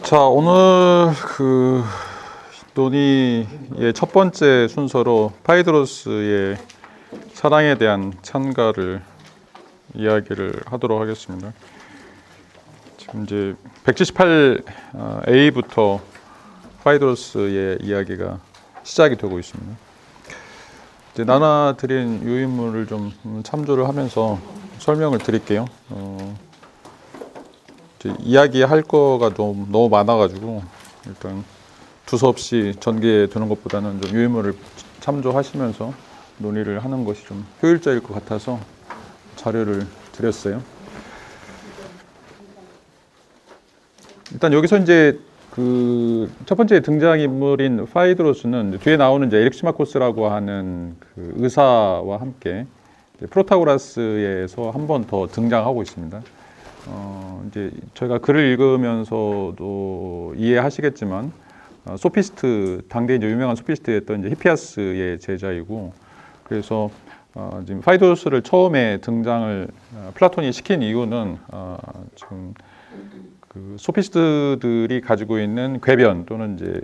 자, 오늘 그 논의의 첫 번째 순서로 파이드로스의 사랑에 대한 찬가를 이야기를 하도록 하겠습니다. 지금 이제 178A부터 파이드로스의 이야기가 시작이 되고 있습니다. 이제 나눠드린 유인물을 좀 참조를 하면서 설명을 드릴게요. 이야기할 거가 좀 너무 많아가지고 일단 두서없이 전개해 두는 것보다는 좀 유인물을 참조하시면서 논의를 하는 것이 좀 효율적일 것 같아서 자료를 드렸어요. 일단 여기서 이제 그 첫 번째 등장인물인 파이드로스는 뒤에 나오는 이제 에릭시마코스라고 하는 그 의사와 함께 프로타고라스에서 한 번 더 등장하고 있습니다. 이제 저희가 글을 읽으면서도 이해하시겠지만 소피스트, 당대 이제 유명한 소피스트였던 이제 히피아스의 제자이고, 그래서 지금 파이드로스를 처음에 등장을 플라톤이 시킨 이유는 지금 그 소피스트들이 가지고 있는 궤변 또는 이제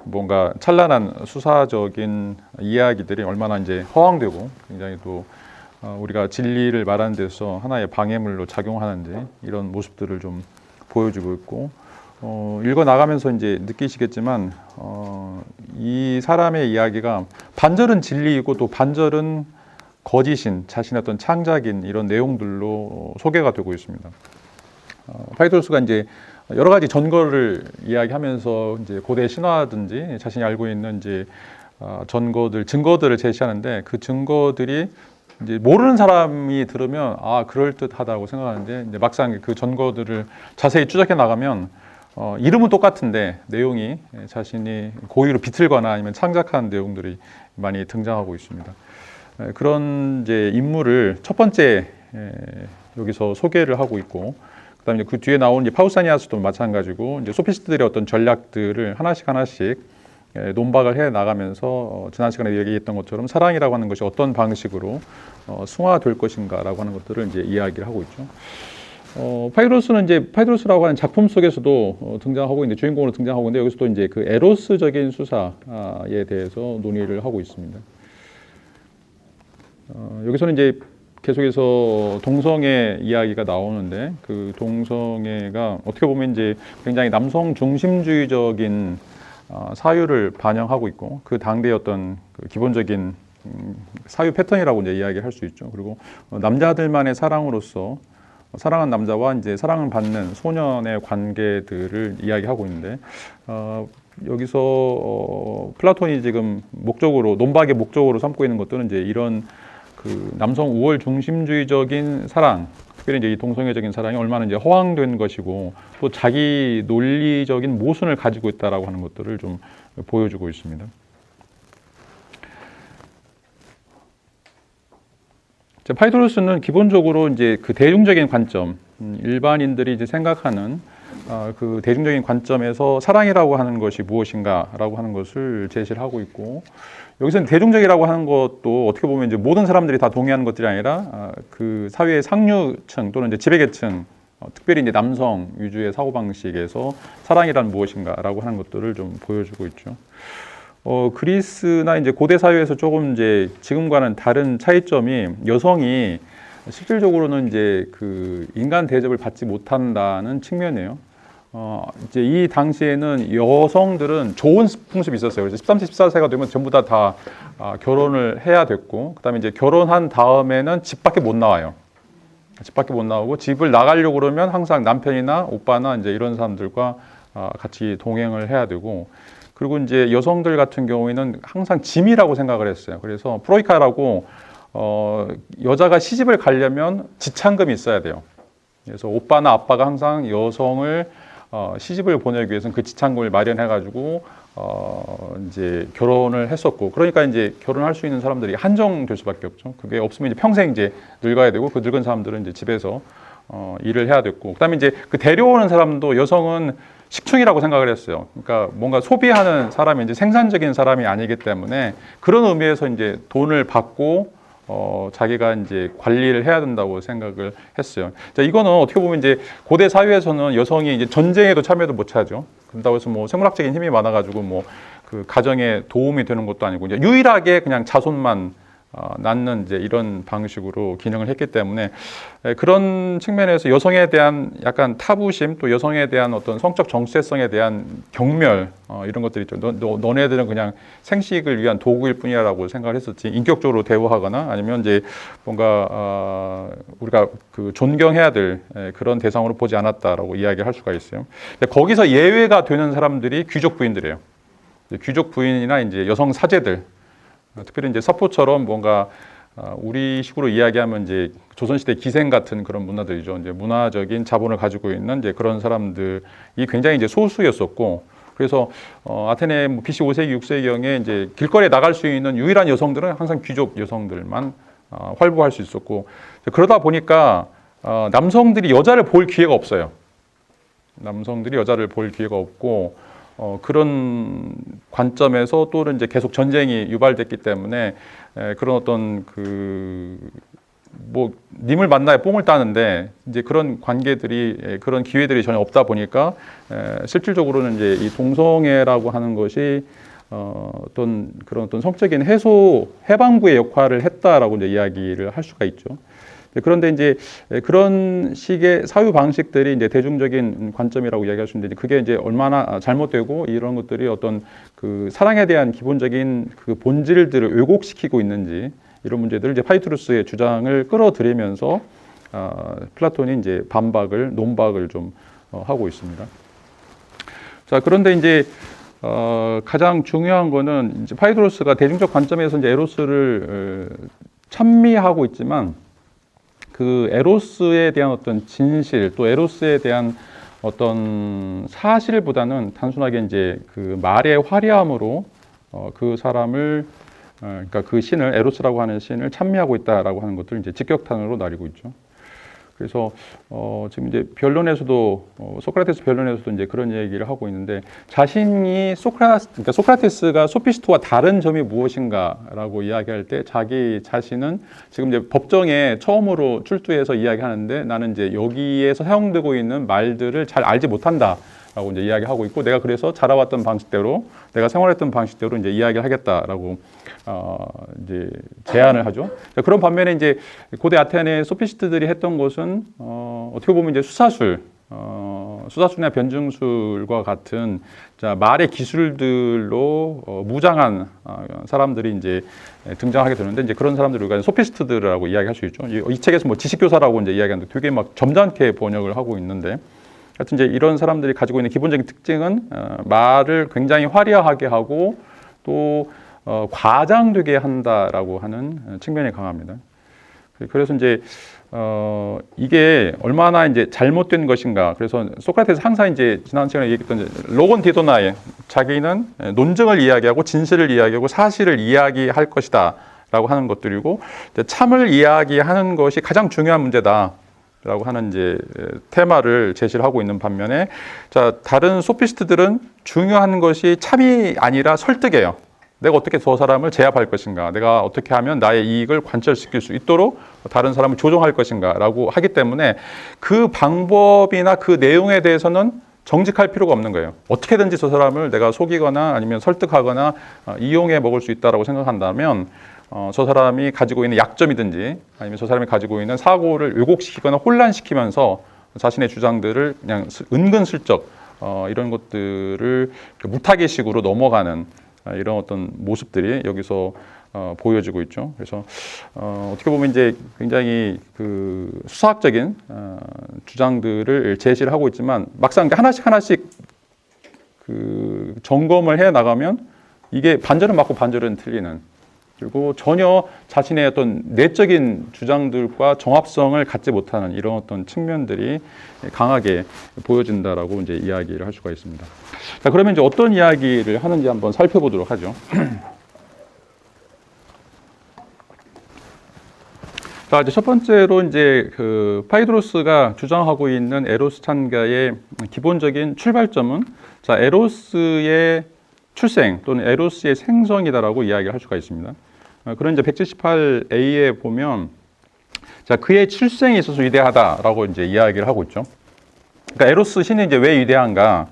뭔가 찬란한 수사적인 이야기들이 얼마나 이제 허황되고 굉장히 또 우리가 진리를 말하는 데서 하나의 방해물로 작용하는지 이런 모습들을 좀 보여주고 있고, 읽어 나가면서 이제 느끼시겠지만 이 사람의 이야기가 반절은 진리이고 또 반절은 거짓인 자신의 어떤 창작인 이런 내용들로 소개가 되고 있습니다. 파이드로스가 이제 여러 가지 전거를 이야기하면서 이제 고대 신화든지 자신이 알고 있는 이제 증거들을 제시하는데, 그 증거들이 이제 모르는 사람이 들으면 그럴듯하다고 생각하는데, 이제 막상 그 전거들을 자세히 추적해 나가면 이름은 똑같은데 내용이 자신이 고의로 비틀거나 아니면 창작한 내용들이 많이 등장하고 있습니다. 그런 이제 인물을 첫 번째 여기서 소개를 하고 있고, 그다음에 그 뒤에 나온 이제 파우사니아스도 마찬가지고 이제 소피스트들의 어떤 전략들을 하나씩 논박을 해 나가면서 지난 시간에 얘기했던 것처럼 사랑이라고 하는 것이 어떤 방식으로 승화될 것인가라고 하는 것들을 이제 이야기를 하고 있죠. 파이드로스는 이제 파이드로스라고 하는 작품 속에서도 등장하고 있는데, 주인공으로 등장하고 있는데, 여기서도 이제 그 에로스적인 수사에 대해서 논의를 하고 있습니다. 여기서는 이제 계속해서 동성애 이야기가 나오는데, 그 동성애가 어떻게 보면 이제 굉장히 남성 중심주의적인 사유를 반영하고 있고, 그 당대의 어떤 그 기본적인 사유 패턴이라고 이제 이야기할 수 있죠. 그리고 남자들만의 사랑으로서 사랑한 남자와 이제 사랑을 받는 소년의 관계들을 이야기하고 있는데, 여기서 플라톤이 지금 논박의 목적으로 삼고 있는 것들은 이제 이런 그 남성 우월 중심주의적인 사랑, 특별히 이제 이 동성애적인 사랑이 얼마나 이제 허황된 것이고 또 자기 논리적인 모순을 가지고 있다라고 하는 것들을 좀 보여주고 있습니다. 파이드로스는 기본적으로 이제 그 대중적인 관점, 일반인들이 이제 생각하는 그 대중적인 관점에서 사랑이라고 하는 것이 무엇인가라고 하는 것을 제시를 하고 있고, 여기서는 대중적이라고 하는 것도 어떻게 보면 이제 모든 사람들이 다 동의하는 것들이 아니라 그 사회의 상류층 또는 이제 지배계층, 특별히 이제 남성 위주의 사고방식에서 사랑이란 무엇인가라고 하는 것들을 좀 보여주고 있죠. 그리스나 이제 고대 사회에서 조금 이제 지금과는 다른 차이점이, 여성이 실질적으로는 이제 그 인간 대접을 받지 못한다는 측면이에요. 이제 이 당시에는 여성들은 좋은 풍습이 있었어요. 그래서 13세, 14세가 되면 전부 다 결혼을 해야 됐고, 그다음에 이제 결혼한 다음에는 집 밖에 못 나와요. 집 밖에 못 나오고, 집을 나가려고 그러면 항상 남편이나 오빠나 이제 이런 사람들과 같이 동행을 해야 되고, 그리고 이제 여성들 같은 경우에는 항상 짐이라고 생각을 했어요. 그래서 프로이카라고 여자가 시집을 가려면 지참금이 있어야 돼요. 그래서 오빠나 아빠가 항상 여성을 시집을 보내기 위해서는 그 지참금을 마련해가지고 이제 결혼을 했었고, 그러니까 이제 결혼할 수 있는 사람들이 한정될 수밖에 없죠. 그게 없으면 이제 평생 이제 늙어야 되고, 그 늙은 사람들은 이제 집에서 일을 해야 됐고, 그다음에 이제 그 데려오는 사람도 여성은 식충이라고 생각을 했어요. 그러니까 뭔가 소비하는 사람이 이제 생산적인 사람이 아니기 때문에 그런 의미에서 이제 돈을 받고 자기가 이제 관리를 해야 된다고 생각을 했어요. 자, 이거는 어떻게 보면 이제 고대 사회에서는 여성이 이제 전쟁에도 참여도 못하죠. 그런다고 해서 뭐 생물학적인 힘이 많아가지고 뭐 그 가정에 도움이 되는 것도 아니고 이제 유일하게 그냥 자손만 낳는 이제 이런 방식으로 기능을 했기 때문에 그런 측면에서 여성에 대한 약간 타부심 또 여성에 대한 어떤 성적 정체성에 대한 경멸 이런 것들이 있죠. 너네들은 그냥 생식을 위한 도구일 뿐이라고 생각을 했었지 인격적으로 대우하거나 아니면 이제 뭔가 우리가 그 존경해야 될 그런 대상으로 보지 않았다라고 이야기를 할 수가 있어요. 거기서 예외가 되는 사람들이 귀족 부인들이에요. 귀족 부인이나 이제 여성 사제들. 특별히 이제 서포처럼 뭔가 우리식으로 이야기하면 이제 조선시대 기생 같은 그런 문화들이죠. 이제 문화적인 자본을 가지고 있는 이제 그런 사람들이 굉장히 이제 소수였었고, 그래서 아테네 BC 5세기, 6세기경에 이제 길거리에 나갈 수 있는 유일한 여성들은 항상 귀족 여성들만 활보할 수 있었고, 그러다 보니까 남성들이 여자를 볼 기회가 없어요. 남성들이 여자를 볼 기회가 없고. 그런 관점에서 또는 이제 계속 전쟁이 유발됐기 때문에 그런 어떤 뭐 님을 만나야 뽕을 따는데 이제 그런 관계들이 그런 기회들이 전혀 없다 보니까 실질적으로는 이제 이 동성애라고 하는 것이 어떤 그런 어떤 성적인 해방구의 역할을 했다라고 이제 이야기를 할 수가 있죠. 그런데 이제 그런 식의 사유 방식들이 이제 대중적인 관점이라고 이야기할 수 있는데 그게 이제 얼마나 잘못되고 이런 것들이 어떤 그 사랑에 대한 기본적인 그 본질들을 왜곡시키고 있는지 이런 문제들을 이제 파이투루스의 주장을 끌어들이면서 플라톤이 이제 논박을 좀 하고 있습니다. 자, 그런데 이제 가장 중요한 거는 이제 파이투루스가 대중적 관점에서 이제 에로스를 찬미하고 있지만 그 에로스에 대한 어떤 진실 또 에로스에 대한 어떤 사실보다는 단순하게 이제 그 말의 화려함으로 그 사람을 그러니까 그 신을 에로스라고 하는 신을 찬미하고 있다라고 하는 것들을 이제 직격탄으로 나리고 있죠. 그래서 지금 이제 변론에서도 소크라테스 변론에서도 이제 그런 얘기를 하고 있는데 자신이 그러니까 소크라테스가 소피스토와 다른 점이 무엇인가라고 이야기할 때 자기 자신은 지금 이제 법정에 처음으로 출두해서 이야기하는데 나는 이제 여기에서 사용되고 있는 말들을 잘 알지 못한다라고 이제 이야기하고 있고 내가 그래서 자라왔던 방식대로 내가 생활했던 방식대로 이제 이야기를 하겠다라고 이제 제안을 하죠. 그런 반면에 이제 고대 아테네 소피스트들이 했던 것은 어떻게 보면 이제 수사술이나 변증술과 같은 말의 기술들로 무장한 사람들이 이제 등장하게 되는데 이제 그런 사람들을 우리가 소피스트들이라고 이야기할 수 있죠. 이 책에서 뭐 지식교사라고 이제 이야기하는데 되게 막 점잖게 번역을 하고 있는데. 하여튼 이제 이런 사람들이 가지고 있는 기본적인 특징은 말을 굉장히 화려하게 하고 또 과장되게 한다라고 하는 측면이 강합니다. 그래서 이제 이게 얼마나 이제 잘못된 것인가. 그래서 소크라테스 항상 이제 지난 시간에 얘기했던 로건 디도나에 자기는 논증을 이야기하고 진실을 이야기하고 사실을 이야기할 것이다라고 하는 것들이고 참을 이야기하는 것이 가장 중요한 문제다. 라고 하는 이제 테마를 제시를 하고 있는 반면에 다른 소피스트들은 중요한 것이 참이 아니라 설득이에요. 내가 어떻게 저 사람을 제압할 것인가, 내가 어떻게 하면 나의 이익을 관철시킬 수 있도록 다른 사람을 조종할 것인가 라고 하기 때문에 그 방법이나 그 내용에 대해서는 정직할 필요가 없는 거예요. 어떻게든지 저 사람을 내가 속이거나 아니면 설득하거나 이용해 먹을 수 있다라고 생각한다면 저 사람이 가지고 있는 약점이든지 아니면 저 사람이 가지고 있는 사고를 왜곡시키거나 혼란시키면서 자신의 주장들을 그냥 은근슬쩍 이런 것들을 무타기식으로 넘어가는 이런 어떤 모습들이 여기서 보여지고 있죠. 그래서 어떻게 보면 이제 굉장히 그 수사학적인 주장들을 제시를 하고 있지만 막상 하나씩 그 점검을 해 나가면 이게 반절은 맞고 반절은 틀리는 그리고 전혀 자신의 어떤 내적인 주장들과 정합성을 갖지 못하는 이런 어떤 측면들이 강하게 보여진다라고 이제 이야기를 할 수가 있습니다. 자, 그러면 이제 어떤 이야기를 하는지 한번 살펴보도록 하죠. 자, 이제 첫 번째로 이제 그 파이드로스가 주장하고 있는 에로스 찬가의 기본적인 출발점은 에로스의 출생 또는 에로스의 생성이다라고 이야기를 할 수가 있습니다. 그런 이제 178a에 보면 자, 그의 출생에 있어서 위대하다라고 이제 이야기를 하고 있죠. 그러니까 에로스 신이 이제 왜 위대한가?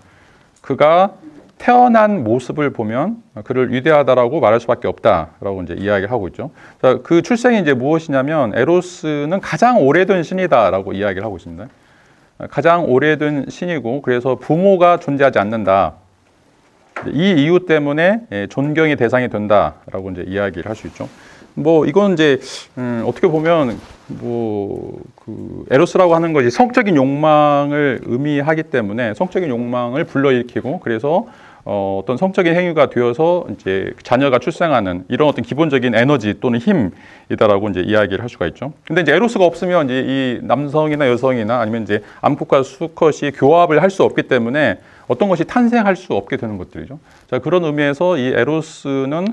그가 태어난 모습을 보면 그를 위대하다라고 말할 수밖에 없다라고 이제 이야기를 하고 있죠. 자, 그 출생이 이제 무엇이냐면 에로스는 가장 오래된 신이다라고 이야기를 하고 있습니다. 가장 오래된 신이고 그래서 부모가 존재하지 않는다. 이 이유 때문에 존경의 대상이 된다라고 이제 이야기를 할 수 있죠. 뭐 이건 이제 어떻게 보면 뭐 그 에로스라고 하는 것이 성적인 욕망을 의미하기 때문에 성적인 욕망을 불러일으키고 그래서 어떤 성적인 행위가 되어서 이제 자녀가 출생하는 이런 어떤 기본적인 에너지 또는 힘이다라고 이제 이야기를 할 수가 있죠. 근데 이제 에로스가 없으면 이제 이 남성이나 여성이나 아니면 이제 암컷과 수컷이 교합을 할 수 없기 때문에 어떤 것이 탄생할 수 없게 되는 것들이죠. 자, 그런 의미에서 이 에로스는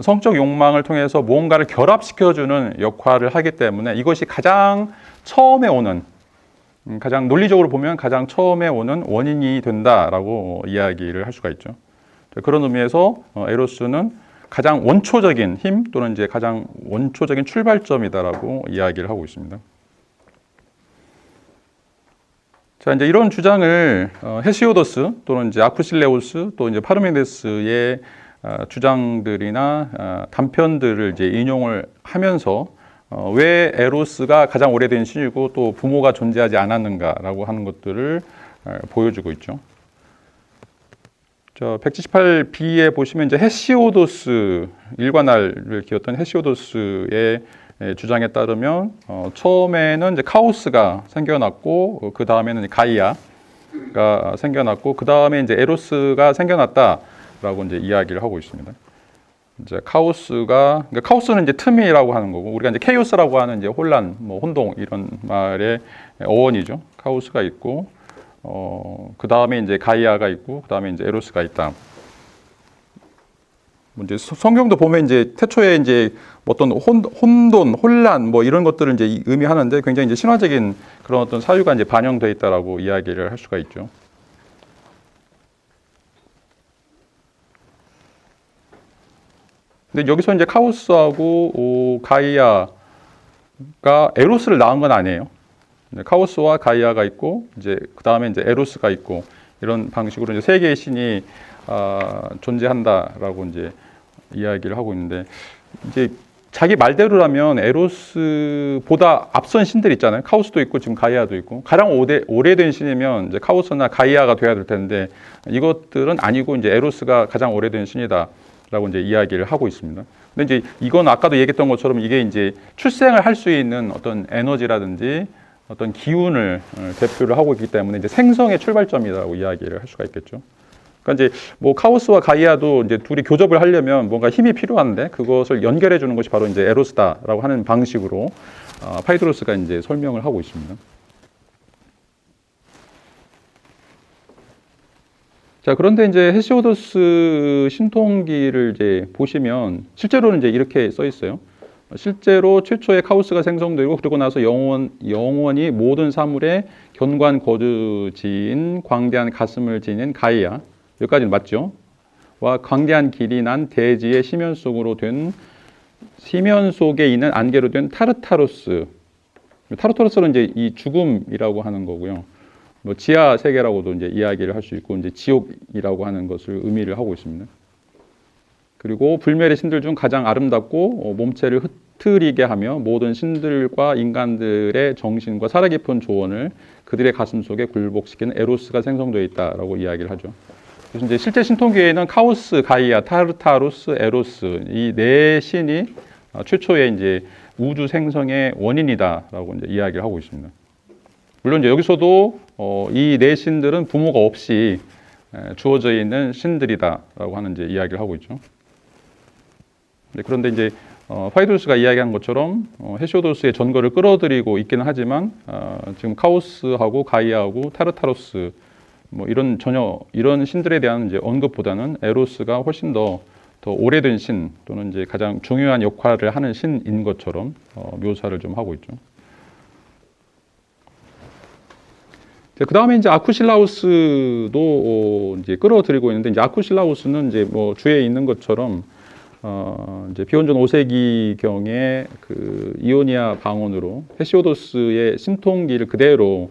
성적 욕망을 통해서 무언가를 결합시켜주는 역할을 하기 때문에 이것이 가장 처음에 오는 가장 논리적으로 보면 가장 처음에 오는 원인이 된다라고 이야기를 할 수가 있죠. 그런 의미에서 에로스는 가장 원초적인 힘 또는 이제 가장 원초적인 출발점이다라고 이야기를 하고 있습니다. 자, 이제 이런 주장을 헤시오도스 또는 이제 아쿠실레오스 또 이제 파르메데스의 주장들이나 단편들을 이제 인용을 하면서 왜 에로스가 가장 오래된 신이고 또 부모가 존재하지 않았는가라고 하는 것들을 보여주고 있죠. 자, 178b에 보시면 이제 헤시오도스 일관알을 기었던 헤시오도스의 주장에 따르면 처음에는 이제 카오스가 생겨났고 그 다음에는 가이아가 생겨났고 그 다음에 이제 에로스가 생겨났다라고 이제 이야기를 하고 있습니다. 이제 그러니까 카오스는 이제 틈이라고 하는 거고 우리가 이제 케이오스라고 하는 이제 혼란, 뭐 혼동 이런 말의 어원이죠. 카오스가 있고 그 다음에 이제 가이아가 있고 그 다음에 이제 에로스가 있다. 이제 성경도 보면 이제 태초에 이제 어떤 혼돈, 혼란 뭐 이런 것들을 이제 의미하는데 굉장히 이제 신화적인 그런 어떤 사유가 이제 반영되어 있다라고 이야기를 할 수가 있죠. 근데 여기서 이제 카오스하고 가이아가 에로스를 낳은 건 아니에요. 카오스와 가이아가 있고 이제 그 다음에 이제 에로스가 있고 이런 방식으로 이제 세 개의 신이 존재한다라고 이제 이야기를 하고 있는데 이제 자기 말대로라면 에로스보다 앞선 신들 있잖아요. 카오스도 있고 지금 가이아도 있고 가장 오래된 신이면 이제 카오스나 가이아가 돼야 될 텐데 이것들은 아니고 이제 에로스가 가장 오래된 신이다라고 이제 이야기를 하고 있습니다. 근데 이제 이건 아까도 얘기했던 것처럼 이게 이제 출생을 할 수 있는 어떤 에너지라든지 어떤 기운을 대표를 하고 있기 때문에 이제 생성의 출발점이라고 이야기를 할 수가 있겠죠. 그러니까 이제 뭐 카오스와 가이아도 이제 둘이 교접을 하려면 뭔가 힘이 필요한데 그것을 연결해 주는 것이 바로 이제 에로스다라고 하는 방식으로 파이드로스가 이제 설명을 하고 있습니다. 자, 그런데 이제 헤시오도스 신통기를 이제 보시면 실제로는 이제 이렇게 써 있어요. 실제로 최초의 카오스가 생성되고 그러고 나서 영원히 모든 사물의 견고한 거주지인 광대한 가슴을 지닌 가이아 여기까지는 맞죠? 와 광대한 길이 난 대지의 심연 속에 있는 안개로 된 타르타로스. 타르타로스는 이제 이 죽음이라고 하는 거고요. 뭐 지하 세계라고도 이제 이야기를 할 수 있고 이제 지옥이라고 하는 것을 의미를 하고 있습니다. 그리고 불멸의 신들 중 가장 아름답고 몸체를 흩트리게 하며 모든 신들과 인간들의 정신과 살아깊은 조언을 그들의 가슴 속에 굴복시키는 에로스가 생성되어 있다라고 이야기를 하죠. 그래서 이제 실제 신통기에는 카오스, 가이아, 타르타로스, 에로스 이 네 신이 최초의 이제 우주 생성의 원인이다라고 이제 이야기를 하고 있습니다. 물론 이제 여기서도 이 네 신들은 부모가 없이 주어져 있는 신들이다라고 하는 이제 이야기를 하고 있죠. 그런데 이제 파이드로스가 이야기한 것처럼 헤시오도스의 전거를 끌어들이고 있기는 하지만 지금 카오스하고 가이아하고 타르타로스 뭐 이런 신들에 대한 이제 언급보다는 에로스가 훨씬 더 오래된 신 또는 이제 가장 중요한 역할을 하는 신인 것처럼 묘사를 좀 하고 있죠. 그 다음에 이제 아쿠실라우스도 이제 끌어들이고 있는데 이제 아쿠실라우스는 이제 뭐 주에 있는 것처럼 이제 비원전 5세기경에 그 이오니아 방언으로 헤시오도스의 신통기를 그대로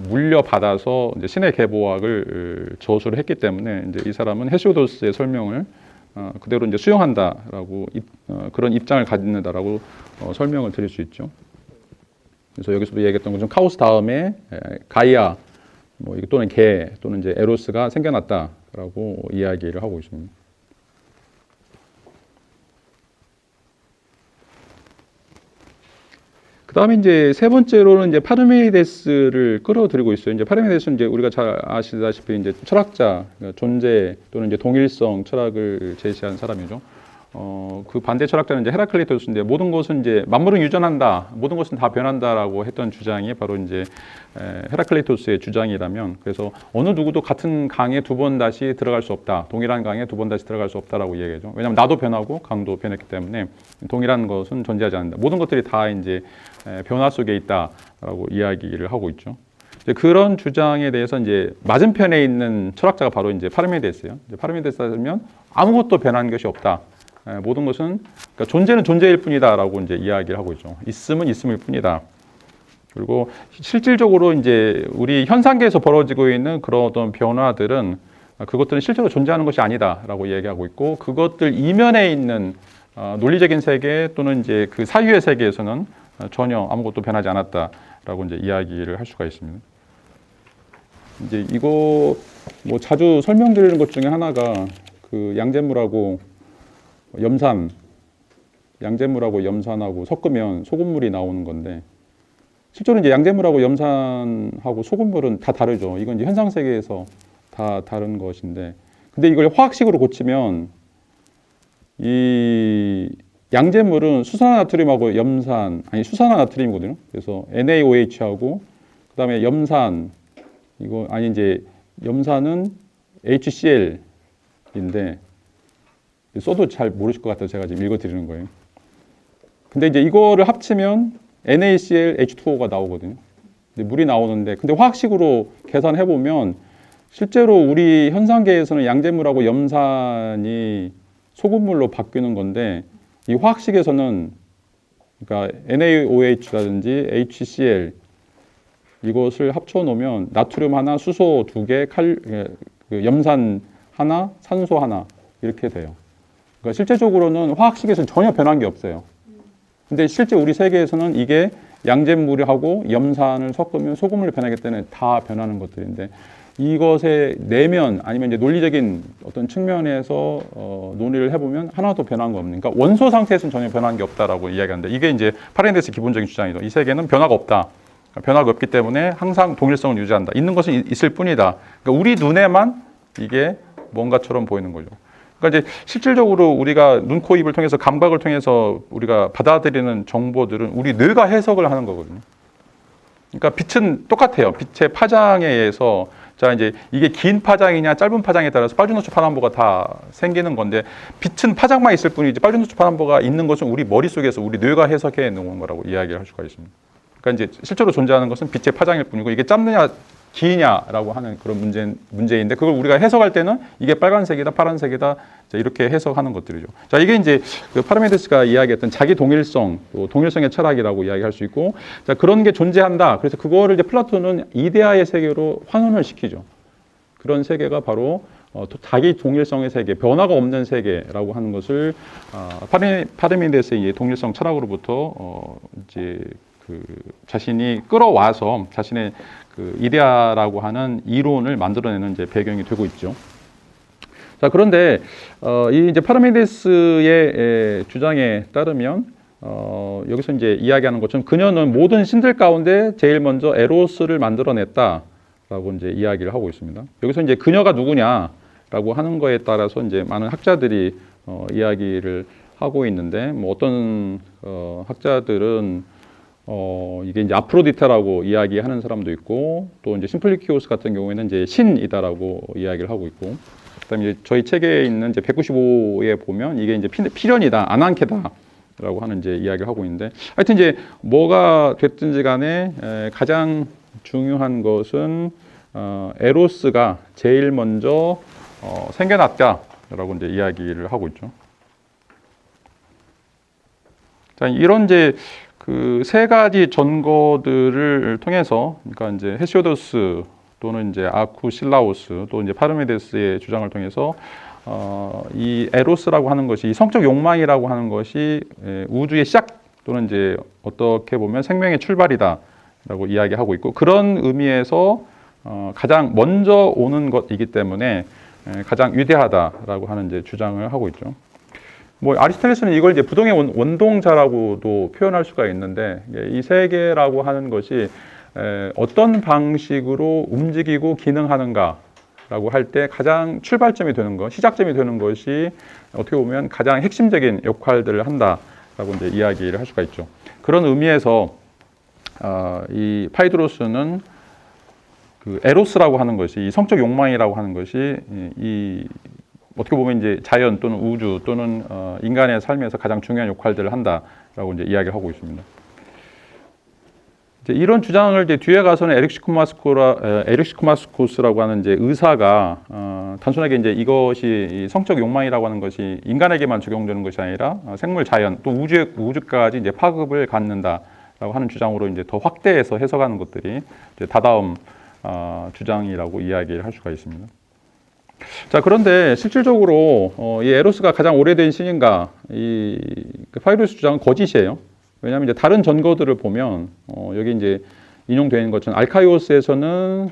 물려받아서 이제 신의 계보학을 저술을 했기 때문에 이제 이 사람은 헤시오도스의 설명을 그대로 이제 수용한다라고 그런 입장을 갖는다라고 설명을 드릴 수 있죠. 그래서 여기서도 얘기했던 것처럼 카오스 다음에 가이아 뭐 또는 개 또는 이제 에로스가 생겨났다라고 이야기를 하고 있습니다. 그다음에 이제 세 번째로는 이제 파르메이데스를 끌어들이고 있어요. 이제 파르메이데스는 이제 우리가 잘 아시다시피 이제 철학자, 그러니까 존재 또는 이제 동일성 철학을 제시한 사람이죠. 그 반대 철학자는 이제 헤라클리토스인데 모든 것은 이제 만물은 유전한다, 모든 것은 다 변한다라고 했던 주장이 바로 이제 헤라클리토스의 주장이라면, 그래서 어느 누구도 같은 강에 두 번 다시 들어갈 수 없다, 동일한 강에 두 번 다시 들어갈 수 없다라고 이야기하죠. 왜냐하면 나도 변하고 강도 변했기 때문에 동일한 것은 존재하지 않는다. 모든 것들이 다 이제 변화 속에 있다라고 이야기를 하고 있죠. 그런 주장에 대해서 이제 맞은편에 있는 철학자가 바로 이제 파르메이데스예요. 파르메이데스면 아무것도 변한 것이 없다. 모든 것은 그러니까 존재는 존재일 뿐이다라고 이제 이야기를 하고 있죠. 있음은 있음일 뿐이다. 그리고 실질적으로 이제 우리 현상계에서 벌어지고 있는 그런 어떤 변화들은 그것들은 실제로 존재하는 것이 아니다라고 이야기하고 있고, 그것들 이면에 있는 논리적인 세계 또는 이제 그 사유의 세계에서는 전혀 아무것도 변하지 않았다라고 이제 이야기를 할 수가 있습니다. 이제 이거 뭐 자주 설명드리는 것 중에 하나가 그 양잿물하고 염산, 양잿물하고 염산하고 섞으면 소금물이 나오는 건데, 실제로 이제 양잿물하고 염산하고 소금물은 다 다르죠. 이건 이제 현상 세계에서 다 다른 것인데, 근데 이걸 화학식으로 고치면 이 양잿물은 수산화나트륨하고 염산, 아니 수산화나트륨이거든요. 그래서 NaOH하고 그다음에 염산, 이거 아니 이제 염산은 HCl인데 써도 잘 모르실 것 같아서 제가 지금 읽어드리는 거예요. 근데 이제 이거를 합치면 NaCl H2O가 나오거든요. 물이 나오는데, 근데 화학식으로 계산해 보면 실제로 우리 현상계에서는 양잿물하고 염산이 소금물로 바뀌는 건데, 이 화학식에서는 그러니까 NaOH라든지 HCl 이것을 합쳐 놓으면 나트륨 하나, 수소 두 개, 염산 하나, 산소 하나 이렇게 돼요. 그러니까 실제적으로는 화학식에서는 전혀 변한 게 없어요. 근데 실제 우리 세계에서는 이게 양잿물하고 염산을 섞으면 소금물로 변하기 때문에 다 변하는 것들인데, 이것의 내면 아니면 이제 논리적인 어떤 측면에서 논의를 해보면 하나도 변한 거 없는, 그러니까 원소 상태에서는 전혀 변한 게 없다라고 이야기하는데, 이게 이제 파르메이데스 기본적인 주장이죠. 이 세계는 변화가 없다. 변화가 없기 때문에 항상 동일성을 유지한다. 있는 것은 있을 뿐이다. 그러니까 우리 눈에만 이게 뭔가처럼 보이는 거죠. 그러니까 이제 실질적으로 우리가 눈, 코, 입을 통해서 감각을 통해서 우리가 받아들이는 정보들은 우리 뇌가 해석을 하는 거거든요. 그러니까 빛은 똑같아요. 빛의 파장에 의해서 자 이제 이게 긴 파장이냐 짧은 파장에 따라서 빨주노초 파남보가 다 생기는 건데, 빛은 파장만 있을 뿐이지 빨주노초 파남보가 있는 것은 우리 머릿속에서 우리 뇌가 해석해 놓은 거라고 이야기를 할 수가 있습니다. 그러니까 이제 실제로 존재하는 것은 빛의 파장일 뿐이고, 이게 짧느냐 기냐라고 하는 그런 문제인데, 그걸 우리가 해석할 때는 이게 빨간색이다, 파란색이다, 자, 이렇게 해석하는 것들이죠. 자, 이게 이제 그 파르메이데스가 이야기했던 자기 동일성, 또 동일성의 철학이라고 이야기할 수 있고, 자, 그런 게 존재한다. 그래서 그거를 이제 플라톤은 이데아의 세계로 환원을 시키죠. 그런 세계가 바로 자기 동일성의 세계, 변화가 없는 세계라고 하는 것을 파르메이데스의 동일성 철학으로부터 이제 그 자신이 끌어와서 자신의 그 이데아라고 하는 이론을 만들어내는 이제 배경이 되고 있죠. 자, 그런데 이 이제 파르메이데스의 주장에 따르면 여기서 이제 이야기하는 것처럼 그녀는 모든 신들 가운데 제일 먼저 에로스를 만들어냈다라고 이제 이야기를 하고 있습니다. 여기서 이제 그녀가 누구냐라고 하는 거에 따라서 이제 많은 학자들이 이야기를 하고 있는데, 뭐 어떤 학자들은 이게 이제 아프로디테라고 이야기하는 사람도 있고, 또 이제 심플리키오스 같은 경우에는 이제 신이다라고 이야기를 하고 있고, 그다음에 이제 저희 책에 있는 이제 195에 보면 이게 이제 필연이다, 아난케다라고 하는 이제 이야기를 하고 있는데, 하여튼 이제 뭐가 됐든지 간에 가장 중요한 것은 에로스가 제일 먼저 생겨났다라고 이제 이야기를 하고 있죠. 자, 이런 이제 그 세 가지 전거들을 통해서, 그러니까 이제 헤시오도스 또는 이제 아쿠실라오스 또 이제 파르메데스의 주장을 통해서 이 에로스라고 하는 것이, 이 성적 욕망이라고 하는 것이 우주의 시작 또는 이제 어떻게 보면 생명의 출발이다라고 이야기하고 있고, 그런 의미에서 가장 먼저 오는 것이기 때문에 가장 위대하다라고 하는 이제 주장을 하고 있죠. 뭐 아리스토텔레스는 이걸 이제 부동의 원동자라고도 표현할 수가 있는데, 이 세계라고 하는 것이 어떤 방식으로 움직이고 기능하는가라고 할 때 가장 출발점이 되는 것, 시작점이 되는 것이 어떻게 보면 가장 핵심적인 역할들을 한다라고 이제 이야기를 할 수가 있죠. 그런 의미에서 이 파이드로스는 그 에로스라고 하는 것이, 이 성적 욕망이라고 하는 것이 이 어떻게 보면 이제 자연 또는 우주 또는 인간의 삶에서 가장 중요한 역할들을 한다라고 이제 이야기를 하고 있습니다. 이제 이런 주장을 이제 뒤에 가서는 에릭시코마스코스라고 하는 이제 의사가 단순하게 이제 이것이 이 성적 욕망이라고 하는 것이 인간에게만 적용되는 것이 아니라 생물, 자연 또 우주까지 이제 파급을 갖는다라고 하는 주장으로 이제 더 확대해서 해석하는 것들이 이제 다다음 주장이라고 이야기를 할 수가 있습니다. 자, 그런데 실질적으로 이 에로스가 가장 오래된 신인가? 이 파이드로스 주장은 거짓이에요. 왜냐하면 이제 다른 전거들을 보면 여기 이제 인용되어 있는 것처럼 알카이오스에서는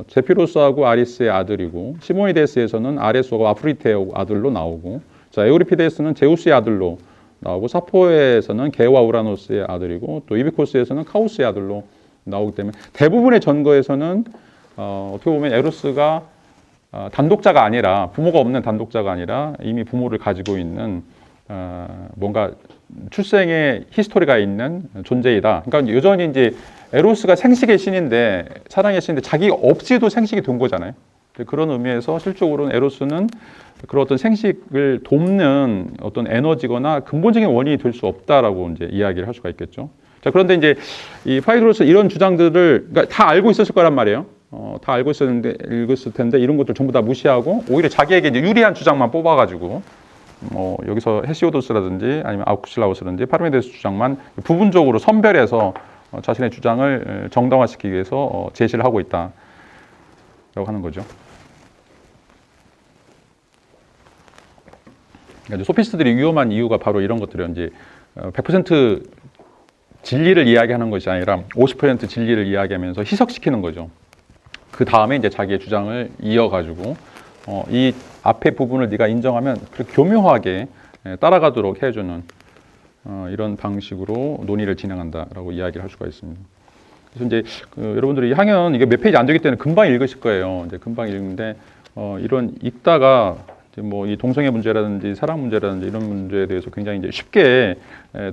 제피로스하고 아리스의 아들이고, 시모니데스에서는 아레스하고 아프리테의 아들로 나오고, 자, 에우리피데스는 제우스의 아들로 나오고, 사포에서는 게와 우라노스의 아들이고, 또 이비코스에서는 카오스의 아들로 나오기 때문에 대부분의 전거에서는 어떻게 보면 에로스가 단독자가 아니라, 부모가 없는 단독자가 아니라 이미 부모를 가지고 있는 뭔가 출생의 히스토리가 있는 존재이다. 그러니까 여전히 이제 에로스가 생식의 신인데, 사랑의 신인데 자기가 없이도 생식이 된 거잖아요. 그런 의미에서 실적으로는 에로스는 그런 어떤 생식을 돕는 어떤 에너지거나 근본적인 원인이 될 수 없다라고 이제 이야기를 할 수가 있겠죠. 자, 그런데 이제 이 파이드로스 이런 주장들을 그러니까 다 알고 있었을 거란 말이에요. 다 알고 읽었을 텐데 이런 것들 전부 다 무시하고 오히려 자기에게 이제 유리한 주장만 뽑아가지고 여기서 헤시오도스라든지 아니면 아쿠실라우스라든지 파르메데스 주장만 부분적으로 선별해서 자신의 주장을 정당화시키기 위해서 제시를 하고 있다라고 하는 거죠. 그러니까 소피스트들이 위험한 이유가 바로 이런 것들이에요. 이제 100% 진리를 이야기하는 것이 아니라 50% 진리를 이야기하면서 희석시키는 거죠. 그 다음에 이제 자기의 주장을 이어가지고 이 앞에 부분을 네가 인정하면 그렇게 교묘하게 따라가도록 해주는 이런 방식으로 논의를 진행한다라고 이야기를 할 수가 있습니다. 그래서 이제 여러분들이 학연 이게 몇 페이지 안 되기 때문에 금방 읽으실 거예요. 이제 금방 읽는데 이런 읽다가 이제 뭐 이 동성애 문제라든지 사랑 문제라든지 이런 문제에 대해서 굉장히 이제 쉽게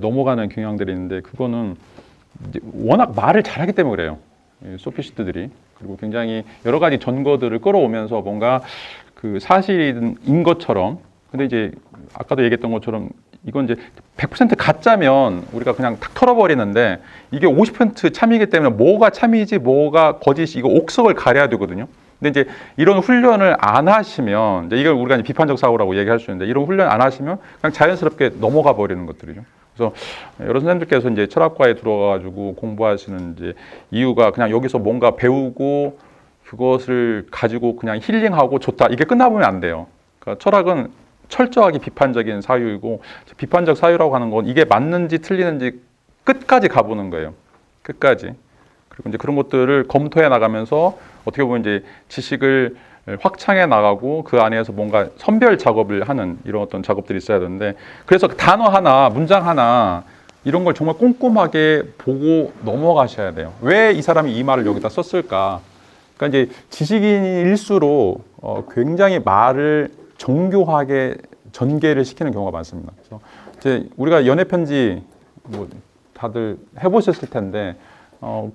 넘어가는 경향들이 있는데, 그거는 이제 워낙 말을 잘하기 때문에 그래요. 소피스트들이. 그리고 굉장히 여러 가지 전거들을 끌어오면서 뭔가 그 사실인 것처럼, 근데 이제 아까도 얘기했던 것처럼 이건 이제 100% 가짜면 우리가 그냥 탁 털어버리는데, 이게 50% 참이기 때문에 뭐가 참이지 뭐가 거짓이, 이거 옥석을 가려야 되거든요. 근데 이제 이런 훈련을 안 하시면, 이제 이걸 우리가 이제 비판적 사고라고 얘기할 수 있는데, 이런 훈련 안 하시면 그냥 자연스럽게 넘어가 버리는 것들이죠. 그래서 여러 선생님들께서 이제 철학과에 들어가가지고 공부하시는 이제 이유가 그냥 여기서 뭔가 배우고 그것을 가지고 그냥 힐링하고 좋다, 이게 끝나보면 안 돼요. 그러니까 철학은 철저하게 비판적인 사유이고, 비판적 사유라고 하는 건 이게 맞는지 틀리는지 끝까지 가보는 거예요. 끝까지. 그리고 이제 그런 것들을 검토해 나가면서 어떻게 보면 이제 지식을 확장해 나가고 그 안에서 뭔가 선별 작업을 하는 이런 어떤 작업들이 있어야 되는데, 그래서 단어 하나, 문장 하나 이런 걸 정말 꼼꼼하게 보고 넘어가셔야 돼요. 왜 이 사람이 이 말을 여기다 썼을까? 그러니까 이제 지식인일수록 굉장히 말을 정교하게 전개를 시키는 경우가 많습니다. 그래서 이제 우리가 연애 편지 뭐 다들 해보셨을 텐데, 뭐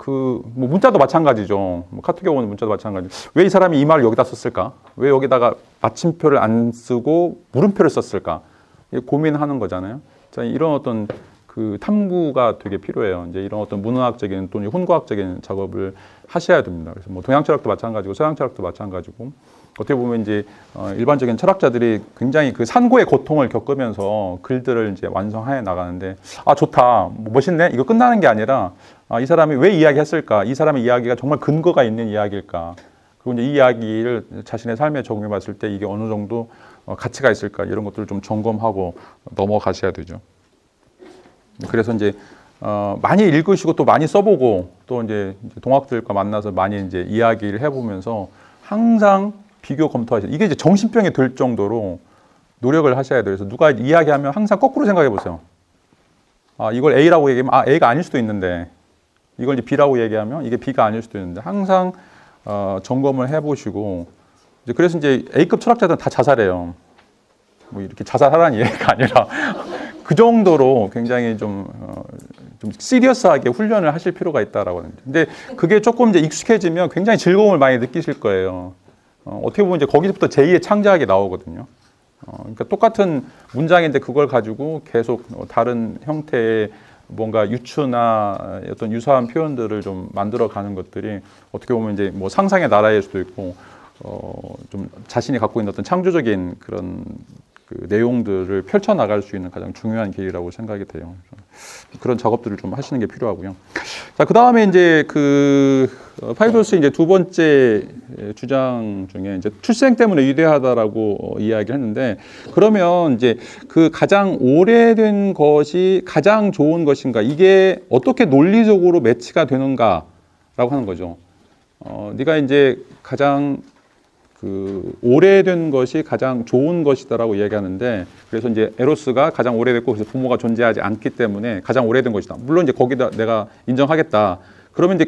문자도 마찬가지죠. 뭐 카톡에 오는 문자도 마찬가지. 왜 이 사람이 이 말을 여기다 썼을까? 왜 여기다가 마침표를 안 쓰고 물음표를 썼을까? 고민하는 거잖아요. 자, 이런 어떤 그 탐구가 되게 필요해요. 이제 이런 어떤 문화학적인 또는 혼과학적인 작업을 하셔야 됩니다. 그래서 뭐 동양 철학도 마찬가지고 서양 철학도 마찬가지고 어떻게 보면 이제 일반적인 철학자들이 굉장히 그 산고의 고통을 겪으면서 글들을 이제 완성해 나가는데 아 좋다, 뭐 멋있네, 이거 끝나는 게 아니라 이 사람이 왜 이야기했을까, 이 사람의 이야기가 정말 근거가 있는 이야기일까, 그리고 이제 이 이야기를 자신의 삶에 적용해 봤을 때 이게 어느 정도 가치가 있을까, 이런 것들을 좀 점검하고 넘어가셔야 되죠. 그래서 이제 많이 읽으시고 또 많이 써보고 또 이제 동학들과 만나서 많이 이제 이야기를 해보면서 항상 비교 검토하셔야 돼요. 이게 이제 정신병이 들 정도로 노력을 하셔야 돼요. 그래서 누가 이야기하면 항상 거꾸로 생각해 보세요. 아, 이걸 A라고 얘기하면 아, A가 아닐 수도 있는데, 이걸 이제 B라고 얘기하면 이게 B가 아닐 수도 있는데, 항상 점검을 해보시고, 이제 그래서 이제 A급 철학자들은 다 자살해요. 뭐 이렇게 자살하라는 얘기가 아니라 그 정도로 굉장히 좀 시리어스하게 훈련을 하실 필요가 있다라고 하는데, 근데 그게 조금 이제 익숙해지면 굉장히 즐거움을 많이 느끼실 거예요. 어떻게 보면 이제 거기서부터 제2의 창작이 나오거든요. 그러니까 똑같은 문장인데 그걸 가지고 계속 다른 형태의 뭔가 유추나 어떤 유사한 표현들을 좀 만들어가는 것들이 어떻게 보면 이제 뭐 상상의 나라일 수도 있고, 좀 자신이 갖고 있는 어떤 창조적인 그런 그 내용들을 펼쳐나갈 수 있는 가장 중요한 길이라고 생각이 돼요. 그런 작업들을 좀 하시는 게 필요하고요. 자, 그 다음에 이제 파이도스의 이제 두 번째 주장 중에 이제 출생 때문에 위대하다라고 이야기를 했는데, 그러면 이제 그 가장 오래된 것이 가장 좋은 것인가, 이게 어떻게 논리적으로 매치가 되는가라고 하는 거죠. 네가 이제 가장 오래된 것이 가장 좋은 것이다라고 이야기하는데, 그래서 이제 에로스가 가장 오래됐고 그래서 부모가 존재하지 않기 때문에 가장 오래된 것이다. 물론 이제 거기다 내가 인정하겠다. 그러면 이제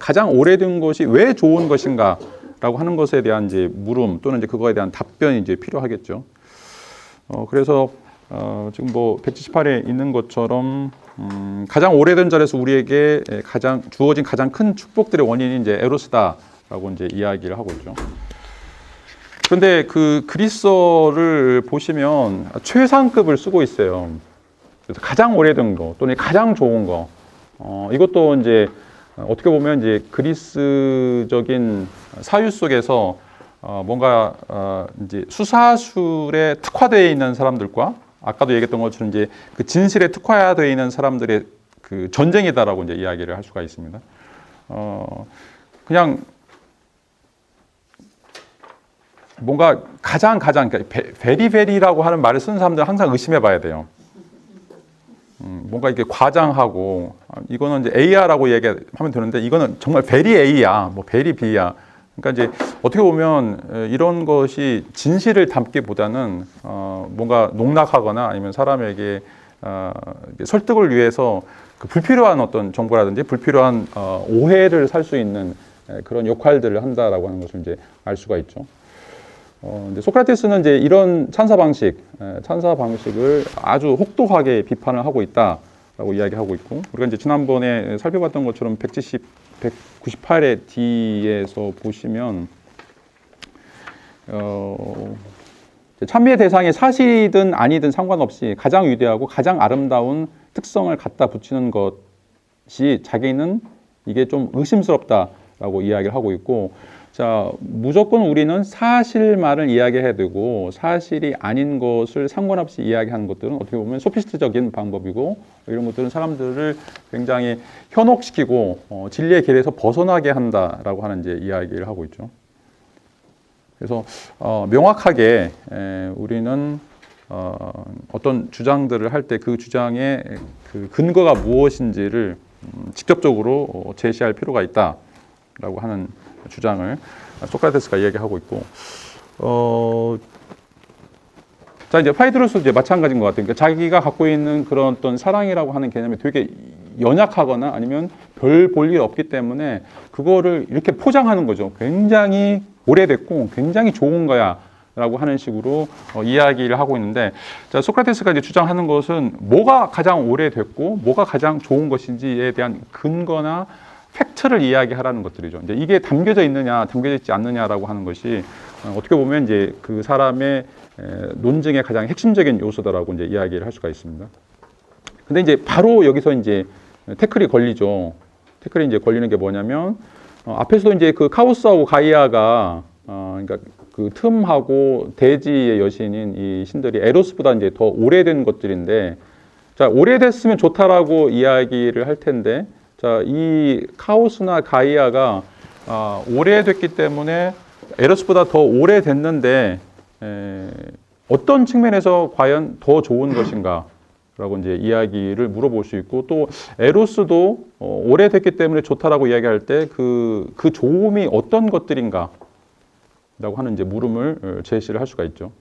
가장 오래된 것이 왜 좋은 것인가라고 하는 것에 대한 이제 물음 또는 이제 그거에 대한 답변이 이제 필요하겠죠. 그래서 지금 뭐 178에 있는 것처럼 가장 오래된 자리에서 우리에게 주어진 가장 큰 축복들의 원인이 이제 에로스다라고 이제 이야기를 하고 있죠. 그런데 그 그리스어를 보시면 최상급을 쓰고 있어요. 그래서 가장 오래된 거 또는 가장 좋은 거, 이것도 이제 어떻게 보면 이제 그리스적인 사유 속에서 뭔가 이제 수사술에 특화되어 있는 사람들과 아까도 얘기했던 것처럼 이제 그 진실에 특화되어 있는 사람들의 그 전쟁이다라고 이제 이야기를 할 수가 있습니다. 그냥 뭔가 가장 그러니까 베리베리라고 하는 말을 쓰는 사람들은 항상 의심해 봐야 돼요. 뭔가 이게 과장하고 이거는 이제 A야라고 얘기하면 되는데 이거는 정말 베리 A야, 뭐 베리 B야. 그러니까 이제 어떻게 보면 이런 것이 진실을 담기보다는 뭔가 농락하거나 아니면 사람에게 설득을 위해서 그 불필요한 어떤 정보라든지 불필요한 오해를 살 수 있는 그런 역할들을 한다라고 하는 것을 이제 알 수가 있죠. 근데 소크라테스는 이제 이런 찬사 방식을 아주 혹독하게 비판을 하고 있다라고 이야기하고 있고, 우리가 이제 지난번에 살펴봤던 것처럼 198의 D에서 보시면 찬미의 대상이 사실이든 아니든 상관없이 가장 위대하고 가장 아름다운 특성을 갖다 붙이는 것이 자기는 이게 좀 의심스럽다라고 이야기를 하고 있고, 자, 무조건 우리는 사실만을 이야기해야 되고 사실이 아닌 것을 상관없이 이야기하는 것들은 어떻게 보면 소피스트적인 방법이고, 이런 것들은 사람들을 굉장히 현혹시키고 진리의 길에서 벗어나게 한다라고 하는 이제 이야기를 하고 있죠. 그래서 명확하게 우리는 어떤 주장들을 할 때 그 주장의 그 근거가 무엇인지를 직접적으로 제시할 필요가 있다라고 하는 주장을 소크라테스가 이야기하고 있고, 자, 이제 파이드로스도 이제 마찬가지인 것 같아요. 그러니까 자기가 갖고 있는 그런 어떤 사랑이라고 하는 개념이 되게 연약하거나 아니면 별 볼 일 없기 때문에 그거를 이렇게 포장하는 거죠. 굉장히 오래됐고 굉장히 좋은 거야 라고 하는 식으로 이야기를 하고 있는데, 자, 소크라테스가 이제 주장하는 것은 뭐가 가장 오래됐고 뭐가 가장 좋은 것인지에 대한 근거나 팩트를 이야기하라는 것들이죠. 이제 이게 담겨져 있느냐, 담겨져 있지 않느냐라고 하는 것이 어떻게 보면 이제 그 사람의 논증의 가장 핵심적인 요소다라고 이제 이야기를 할 수가 있습니다. 근데 이제 바로 여기서 이제 태클이 걸리죠. 태클이 이제 걸리는 게 뭐냐면 앞에서도 이제 그 카오스하고 가이아가 그러니까 그 틈하고 대지의 여신인 이 신들이 에로스보다 이제 더 오래된 것들인데, 자, 오래됐으면 좋다라고 이야기를 할 텐데, 자, 이 카오스나 가이아가 오래됐기 때문에 에로스보다 더 오래됐는데 어떤 측면에서 과연 더 좋은 것인가? 라고 이제 이야기를 물어볼 수 있고, 또 에로스도 오래됐기 때문에 좋다라고 이야기할 때 그 좋음이 어떤 것들인가? 라고 하는 이제 물음을 제시를 할 수가 있죠.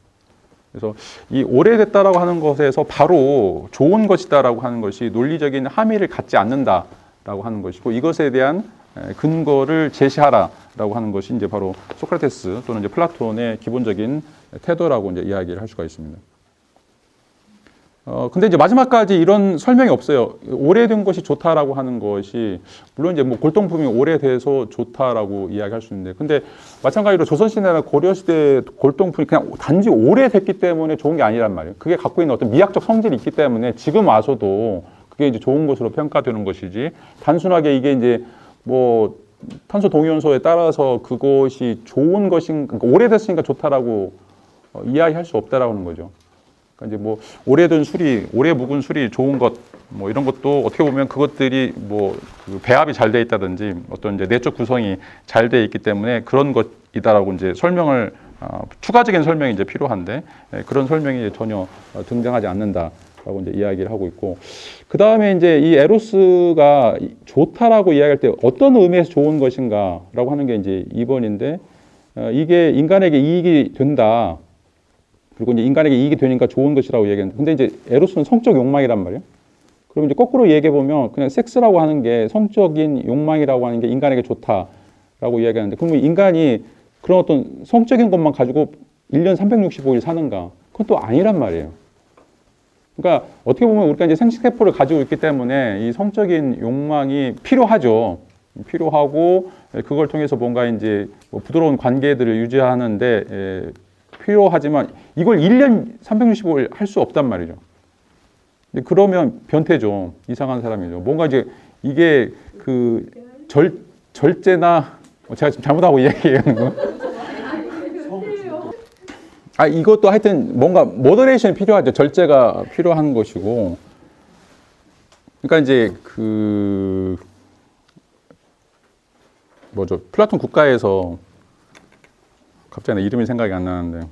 그래서 이 오래됐다라고 하는 것에서 바로 좋은 것이다라고 하는 것이 논리적인 함의를 갖지 않는다라고 하는 것이고, 이것에 대한 근거를 제시하라라고 하는 것이 이제 바로 소크라테스 또는 이제 플라톤의 기본적인 태도라고 이제 이야기를 할 수가 있습니다. 근데 이제 마지막까지 이런 설명이 없어요. 오래된 것이 좋다라고 하는 것이, 물론 이제 뭐 골동품이 오래돼서 좋다라고 이야기할 수 있는데, 근데 마찬가지로 조선시대나 고려시대 골동품이 그냥 단지 오래됐기 때문에 좋은 게 아니란 말이에요. 그게 갖고 있는 어떤 미학적 성질이 있기 때문에 지금 와서도 그게 이제 좋은 것으로 평가되는 것이지, 단순하게 이게 이제 뭐 탄소 동위원소에 따라서 그것이 좋은 것인, 그러니까 오래됐으니까 좋다라고 이야기할 수 없다라고 하는 거죠. 그러니까 이제 뭐 오래된 술이, 오래 묵은 술이 좋은 것, 뭐 이런 것도 어떻게 보면 그것들이 뭐 그 배합이 잘 돼 있다든지 어떤 이제 내적 구성이 잘 돼 있기 때문에 그런 것이다라고 이제 설명을 추가적인 설명이 이제 필요한데, 그런 설명이 전혀 등장하지 않는다라고 이제 이야기를 하고 있고, 그 다음에 이제 이 에로스가 좋다라고 이야기할 때 어떤 의미에서 좋은 것인가라고 하는 게 이제 2번인데, 이게 인간에게 이익이 된다. 그리고 이제 인간에게 이익이 되니까 좋은 것이라고 얘기하는데, 근데 이제 에로스는 성적 욕망이란 말이에요. 그럼 이제 거꾸로 얘기해 보면 그냥 섹스라고 하는 게, 성적인 욕망이라고 하는 게 인간에게 좋다라고 이야기하는데, 그러면 인간이 그런 어떤 성적인 것만 가지고 1년 365일 사는가? 그건 또 아니란 말이에요. 그러니까 어떻게 보면 우리가 이제 생식세포를 가지고 있기 때문에 이 성적인 욕망이 필요하죠. 필요하고, 그걸 통해서 뭔가 이제 뭐 부드러운 관계들을 유지하는데 필요하지만 이걸 1년 365일 할 수 없단 말이죠. 그러면 변태죠. 이상한 사람이죠. 뭔가 이제 이게 그 절제나, 제가 지금 잘못하고 이야기하는 거. 이것도 하여튼 뭔가 모더레이션이 필요하죠. 절제가 필요한 것이고. 그러니까 이제 그 뭐죠? 플라톤 국가에서, 갑자기 나 이름이 생각이 안 나는데,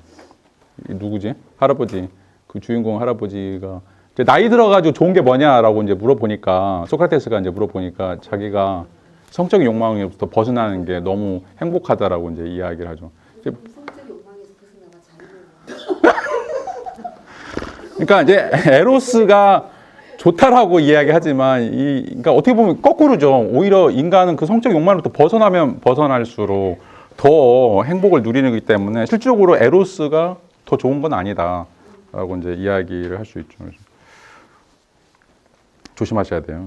누구지? 할아버지, 그 주인공 할아버지가 이제 나이 들어가지고 좋은 게 뭐냐라고 이제 물어보니까, 소크라테스가 이제 물어보니까 자기가 성적인 욕망으로부터 벗어나는 게 너무 행복하다라고 이제 이야기를 하죠. 성적 욕망에서 벗어나가 자유로워. 그러니까 이제 에로스가 좋다라고 이야기하지만, 그러니까 어떻게 보면 거꾸로죠. 오히려 인간은 그 성적 욕망으로부터 벗어나면 벗어날수록 더 행복을 누리는 거기 때문에 실질적으로 에로스가 더 좋은 건 아니다라고 이제 이야기를 할 수 있죠. 그래서 조심하셔야 돼요.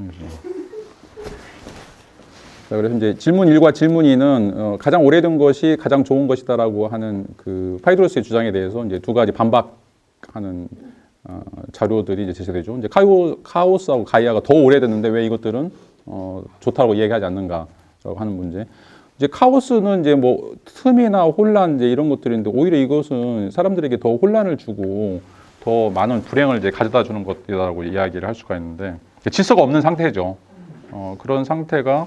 그래서 이제 질문 1과 질문 2는 가장 오래된 것이 가장 좋은 것이다라고 하는 그 파이드로스의 주장에 대해서 이제 두 가지 반박하는 자료들이 이제 제시되죠. 이제 카오스하고 가이아가 더 오래됐는데 왜 이것들은 좋다고 이야기하지 않는가라고 하는 문제. 이제 카오스는 이제 뭐 틈이나 혼란 이제 이런 것들인데, 오히려 이것은 사람들에게 더 혼란을 주고 더 많은 불행을 이제 가져다 주는 것이라고 이야기를 할 수가 있는데, 질서가 없는 상태죠. 그런 상태가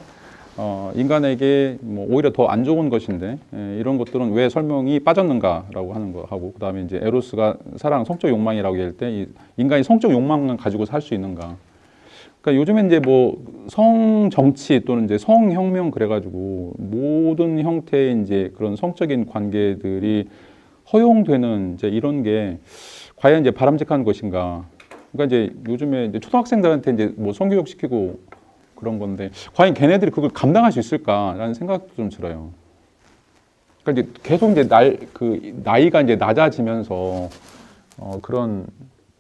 인간에게 뭐 오히려 더 안 좋은 것인데, 이런 것들은 왜 설명이 빠졌는가라고 하는 거 하고, 그 다음에 이제 에로스가 사랑, 성적 욕망이라고 할 때 인간이 성적 욕망만 가지고 살 수 있는가? 그러니까 요즘에 이제 뭐 성정치 또는 이제 성혁명 그래가지고 모든 형태의 이제 그런 성적인 관계들이 허용되는 이제 이런 게 과연 이제 바람직한 것인가? 그러니까 이제 요즘에 이제 초등학생들한테 이제 뭐 성교육 시키고 그런 건데, 과연 걔네들이 그걸 감당할 수 있을까라는 생각도 좀 들어요. 그러니까 이제 계속 이제 나이가 이제 낮아지면서 그런,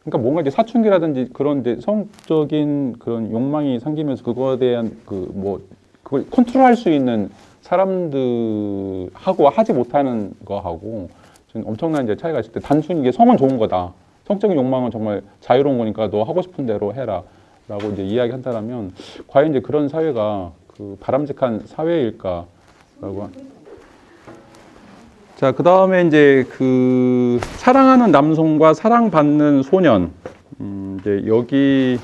그러니까 뭔가 이제 사춘기라든지 그런 이제 성적인 그런 욕망이 생기면서 그거에 대한 그걸 컨트롤할 수 있는 사람들하고 하지 못하는 거하고 지금 엄청난 이제 차이가 있을 때, 단순히 이게 성은 좋은 거다, 성적인 욕망은 정말 자유로운 거니까 너 하고 싶은 대로 해라 사회라고 이제 이야기한다면 과연 이제 그런 사회가 그 바람직한 사회일까라고. 자, 그 다음에 이제 그 사랑하는 남성과 사랑받는 소년. 이제 여기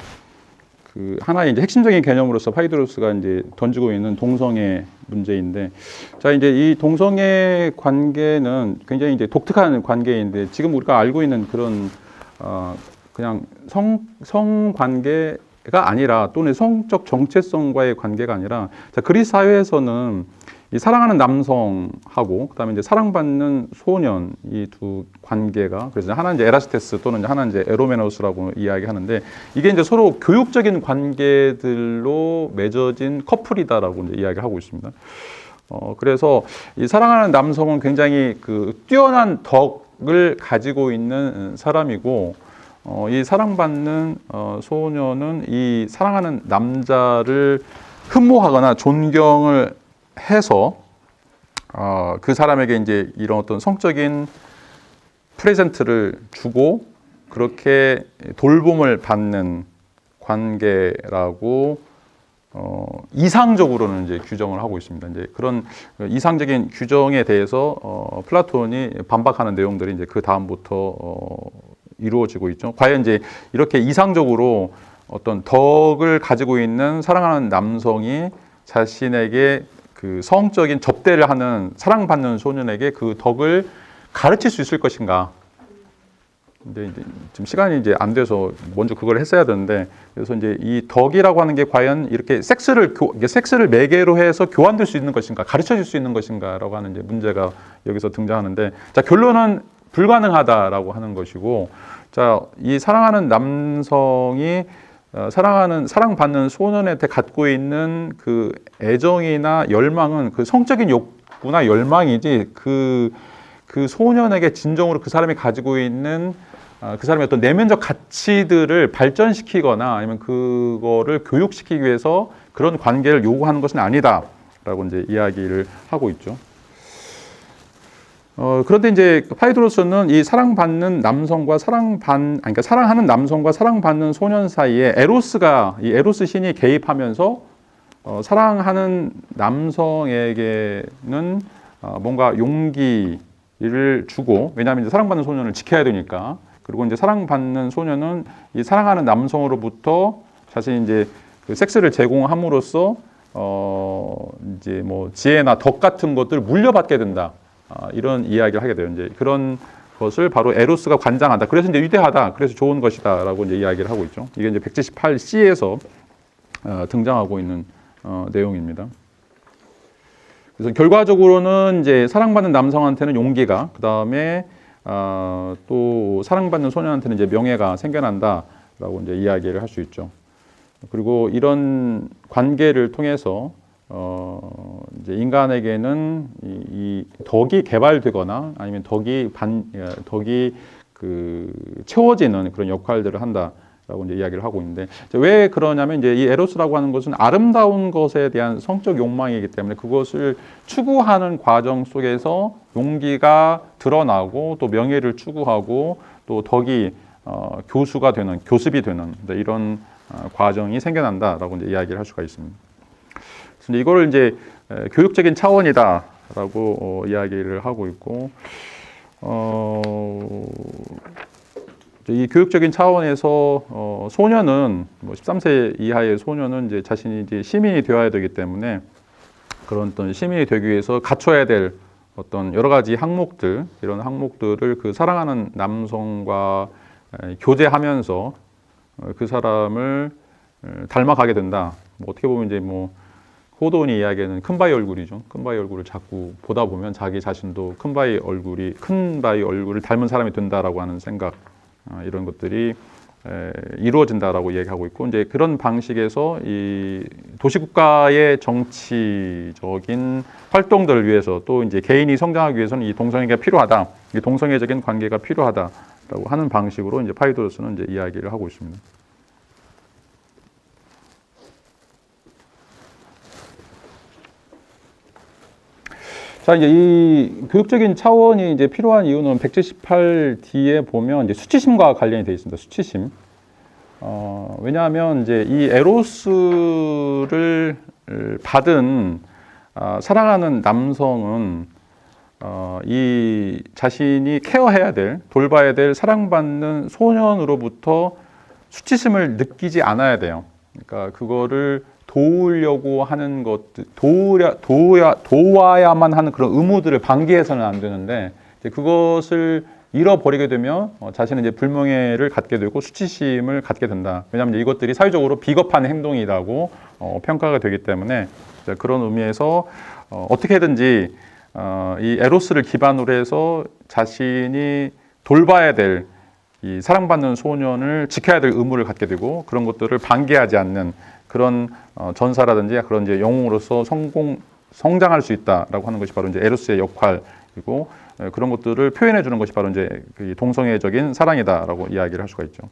그 하나의 이제 핵심적인 개념으로서 파이드로스가 이제 던지고 있는 동성애 문제인데, 자, 이제 이 동성애 관계는 굉장히 이제 독특한 관계인데, 지금 우리가 알고 있는 그런 그냥 성 관계가 아니라, 또는 성적 정체성과의 관계가 아니라, 자, 그리스 사회에서는 이 사랑하는 남성하고 그다음에 이제 사랑받는 소년, 이 두 관계가, 그래서 하나는 이제 에라스테스 또는 하나는 이제 에로메노스라고 이야기하는데, 이게 이제 서로 교육적인 관계들로 맺어진 커플이다라고 이제 이야기를 하고 있습니다. 그래서 이 사랑하는 남성은 굉장히 그 뛰어난 덕을 가지고 있는 사람이고, 이 사랑받는 소년은 이 사랑하는 남자를 흠모하거나 존경을 해서 그 사람에게 이제 이런 어떤 성적인 프레젠트를 주고 그렇게 돌봄을 받는 관계라고 이상적으로는 이제 규정을 하고 있습니다. 이제 그런 이상적인 규정에 대해서 플라톤이 반박하는 내용들이 이제 그 다음부터 이루어지고 있죠. 과연 이제 이렇게 이상적으로 어떤 덕을 가지고 있는 사랑하는 남성이 자신에게 그 성적인 접대를 하는 사랑받는 소년에게 그 덕을 가르칠 수 있을 것인가? 근데 이제 지금 시간이 이제 안 돼서 먼저 그걸 했어야 되는데, 그래서 이제 이 덕이라고 하는 게 과연 이렇게 섹스를 매개로 해서 교환될 수 있는 것인가, 가르쳐 줄 수 있는 것인가라고 하는 이제 문제가 여기서 등장하는데, 자, 결론은 불가능하다라고 하는 것이고, 자, 이 사랑하는 남성이 사랑받는 소년한테 갖고 있는 그 애정이나 열망은 그 성적인 욕구나 열망이지, 그 소년에게 진정으로 그 사람이 가지고 있는 그 사람의 어떤 내면적 가치들을 발전시키거나 아니면 그거를 교육시키기 위해서 그런 관계를 요구하는 것은 아니다라고 이제 이야기를 하고 있죠. 그런데 이제 파이드로스는 이 사랑받는 남성과 그러니까 사랑하는 남성과 사랑받는 소년 사이에 이 에로스 신이 개입하면서 사랑하는 남성에게는 뭔가 용기를 주고, 왜냐하면 이제 사랑받는 소년을 지켜야 되니까. 그리고 이제 사랑받는 소년은 이 사랑하는 남성으로부터 자신이 이제 그 섹스를 제공함으로써 이제 뭐 지혜나 덕 같은 것들을 물려받게 된다. 이런 이야기를 하게 돼요. 이제 그런 것을 바로 에로스가 관장한다. 그래서 이제 위대하다. 그래서 좋은 것이다라고 이제 이야기를 하고 있죠. 이게 이제 178C에서 등장하고 있는 내용입니다. 그래서 결과적으로는 이제 사랑받는 남성한테는 용기가, 그 다음에 또 사랑받는 소년한테는 이제 명예가 생겨난다라고 이제 이야기를 할 수 있죠. 그리고 이런 관계를 통해서 이제 인간에게는 이 덕이 개발되거나 아니면 덕이 그 채워지는 그런 역할들을 한다라고 이제 이야기를 하고 있는데, 왜 그러냐면 이제 이 에로스라고 하는 것은 아름다운 것에 대한 성적 욕망이기 때문에 그것을 추구하는 과정 속에서 용기가 드러나고 또 명예를 추구하고 또 덕이 교습이 되는 이런 과정이 생겨난다라고 이제 이야기를 할 수가 있습니다. 그래서 이거를 이제 교육적인 차원이다라고 이야기를 하고 있고, 이 교육적인 차원에서 소년은 뭐 13세 이하의 소년은 이제 자신이 이제 시민이 되어야 되기 때문에 그런 어떤 시민이 되기 위해서 갖춰야 될 어떤 여러 가지 항목들, 이런 항목들을 그 사랑하는 남성과 교제하면서 그 사람을 닮아가게 된다. 뭐 어떻게 보면 이제 뭐 호돈이 이야기하는 큰 바위 얼굴이죠. 큰 바위 얼굴을 자꾸 보다 보면 자기 자신도 큰 바위 얼굴을 닮은 사람이 된다라고 하는 생각, 이런 것들이 이루어진다라고 얘기하고 있고, 이제 그런 방식에서 이 도시국가의 정치적인 활동들을 위해서 또 이제 개인이 성장하기 위해서는 이 동성애가 필요하다, 이 동성애적인 관계가 필요하다라고 하는 방식으로 이제 파이드로스는 이제 이야기를 하고 있습니다. 자, 이제 이 교육적인 차원이 이제 필요한 이유는 178D에 보면 이제 수치심과 관련이 되어 있습니다. 수치심. 왜냐하면 이제 이 에로스를 받은 사랑하는 남성은 이 자신이 케어해야 될, 돌봐야 될 사랑받는 소년으로부터 수치심을 느끼지 않아야 돼요. 그러니까 그거를 도우려고 하는 것들, 도와야만 하는 그런 의무들을 방기해서는 안 되는데, 이제 그것을 잃어버리게 되면 자신은 이제 불명예를 갖게 되고 수치심을 갖게 된다. 왜냐하면 이것들이 사회적으로 비겁한 행동이라고 평가가 되기 때문에 그런 의미에서 어떻게든지 이 에로스를 기반으로 해서 자신이 돌봐야 될 이 사랑받는 소년을 지켜야 될 의무를 갖게 되고 그런 것들을 방기하지 않는 그런 전사라든지 그런 이제 영웅으로서 성장할 수 있다라고 하는 것이 바로 이제 에로스의 역할이고 그런 것들을 표현해 주는 것이 바로 이제 그 동성애적인 사랑이다라고 이야기를 할 수가 있죠.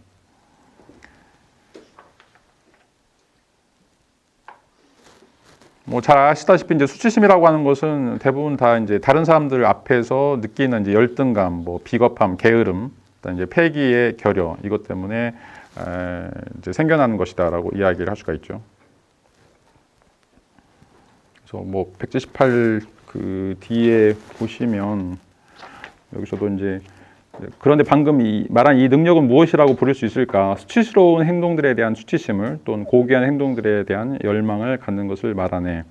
뭐 잘 아시다시피 이제 수치심이라고 하는 것은 대부분 다 이제 다른 사람들 앞에서 느끼는 이제 열등감, 뭐 비겁함, 게으름, 이제 패기의 결여 이것 때문에 이제 생겨나는 것이다라고 이야기를 할 수가 있죠. 그래서 뭐 178 그 뒤에 보시면 여기서도 이제 그런데 방금 말한 이 능력은 무엇이라고 부를 수 있을까? 수치스러운 행동들에 대한 수치심을 또는 고귀한 행동들에 대한 열망을 갖는 것을 말하네.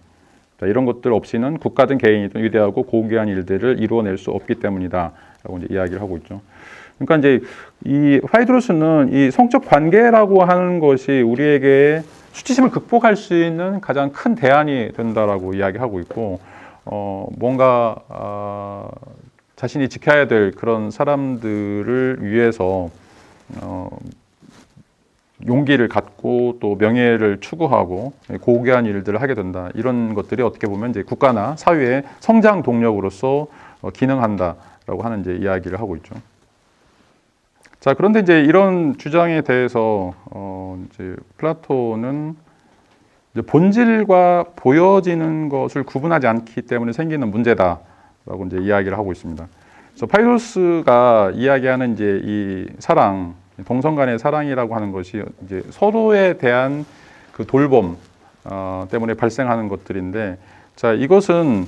자, 이런 것들 없이는 국가든 개인이든 위대하고 고귀한 일들을 이루어낼 수 없기 때문이다라고 이제 이야기를 하고 있죠. 그러니까 이제 이 파이드로스는 이 성적 관계라고 하는 것이 우리에게 수치심을 극복할 수 있는 가장 큰 대안이 된다라고 이야기하고 있고, 뭔가 자신이 지켜야 될 그런 사람들을 위해서 용기를 갖고 또 명예를 추구하고 고귀한 일들을 하게 된다. 이런 것들이 어떻게 보면 이제 국가나 사회의 성장 동력으로서 기능한다라고 하는 이제 이야기를 하고 있죠. 자, 그런데 이제 이런 주장에 대해서 이제 플라톤은 이제 본질과 보여지는 것을 구분하지 않기 때문에 생기는 문제다라고 이제 이야기를 하고 있습니다. 그래서 파이도스가 이야기하는 이제 이 사랑, 동성 간의 사랑이라고 하는 것이 이제 서로에 대한 그 돌봄 때문에 발생하는 것들인데, 자, 이것은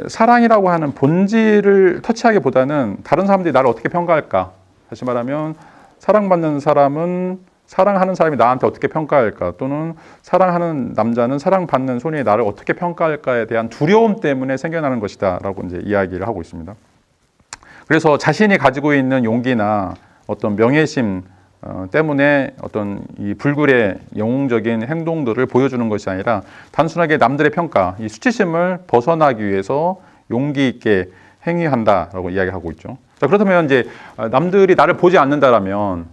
사랑이라고 하는 본질을 터치하기보다는 다른 사람들이 나를 어떻게 평가할까? 다시 말하면 사랑받는 사람은 사랑하는 사람이 나한테 어떻게 평가할까? 또는 사랑하는 남자는 사랑받는 소년이 나를 어떻게 평가할까에 대한 두려움 때문에 생겨나는 것이다 라고 이제 이야기를 하고 있습니다. 그래서 자신이 가지고 있는 용기나 어떤 명예심 때문에 어떤 이 불굴의 영웅적인 행동들을 보여주는 것이 아니라 단순하게 남들의 평가, 이 수치심을 벗어나기 위해서 용기 있게 행위한다라고 이야기하고 있죠. 자, 그렇다면 이제 남들이 나를 보지 않는다라면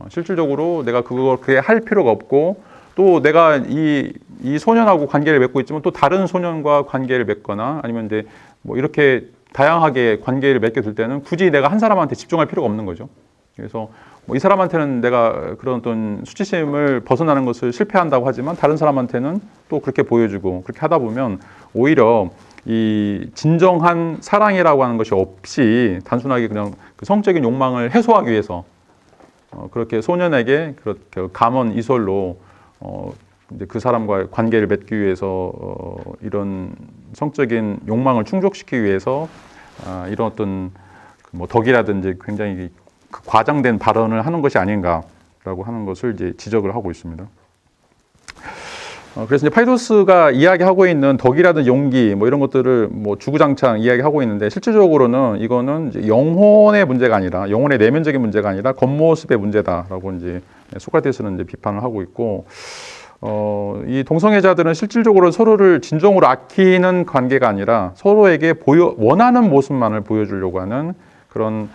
실질적으로 내가 그렇게 할 필요가 없고, 또 내가 이 소년하고 관계를 맺고 있지만 또 다른 소년과 관계를 맺거나 아니면 이제 뭐 이렇게 다양하게 관계를 맺게 될 때는 굳이 내가 한 사람한테 집중할 필요가 없는 거죠. 그래서 뭐 이 사람한테는 내가 그런 어떤 수치심을 벗어나는 것을 실패한다고 하지만 다른 사람한테는 또 그렇게 보여주고, 그렇게 하다 보면 오히려 이 진정한 사랑이라고 하는 것이 없이 단순하게 그냥 그 성적인 욕망을 해소하기 위해서 그렇게 소년에게 그렇게 감언 이설로 이제 그 사람과 관계를 맺기 위해서 이런 성적인 욕망을 충족시키기 위해서 이런 어떤 뭐 덕이라든지 굉장히 과장된 발언을 하는 것이 아닌가라고 하는 것을 이제 지적을 하고 있습니다. 그래서 이제 파이도스가 이야기하고 있는 덕이라든 용기 뭐 이런 것들을 뭐 주구장창 이야기하고 있는데, 실질적으로는 이거는 이제 영혼의 문제가 아니라, 영혼의 내면적인 문제가 아니라 겉모습의 문제다라고 이제 소크라테스는 이제 비판을 하고 있고, 이 동성애자들은 실질적으로 서로를 진정으로 아끼는 관계가 아니라 서로에게 원하는 모습만을 보여주려고 하는 그런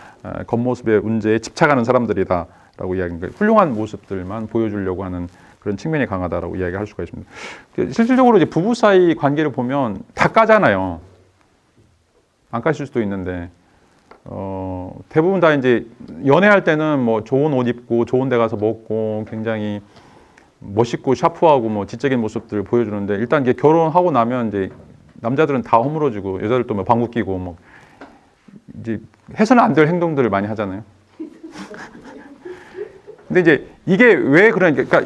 겉모습의 문제에 집착하는 사람들이다라고 이야기합니다. 훌륭한 모습들만 보여주려고 하는 그런 측면이 강하다라고 이야기할 수가 있습니다. 실질적으로 이제 부부 사이 관계를 보면 다 까잖아요. 안 까실 수도 있는데, 대부분 다 이제 연애할 때는 뭐 좋은 옷 입고 좋은 데 가서 먹고 굉장히 멋있고 샤프하고 뭐 지적인 모습들을 보여주는데, 일단 이제 결혼하고 나면 이제 남자들은 다 허물어지고 여자들도 뭐 방구 끼고 뭐 이제 해서는 안 될 행동들을 많이 하잖아요. 근데 이제 이게 왜 그러니까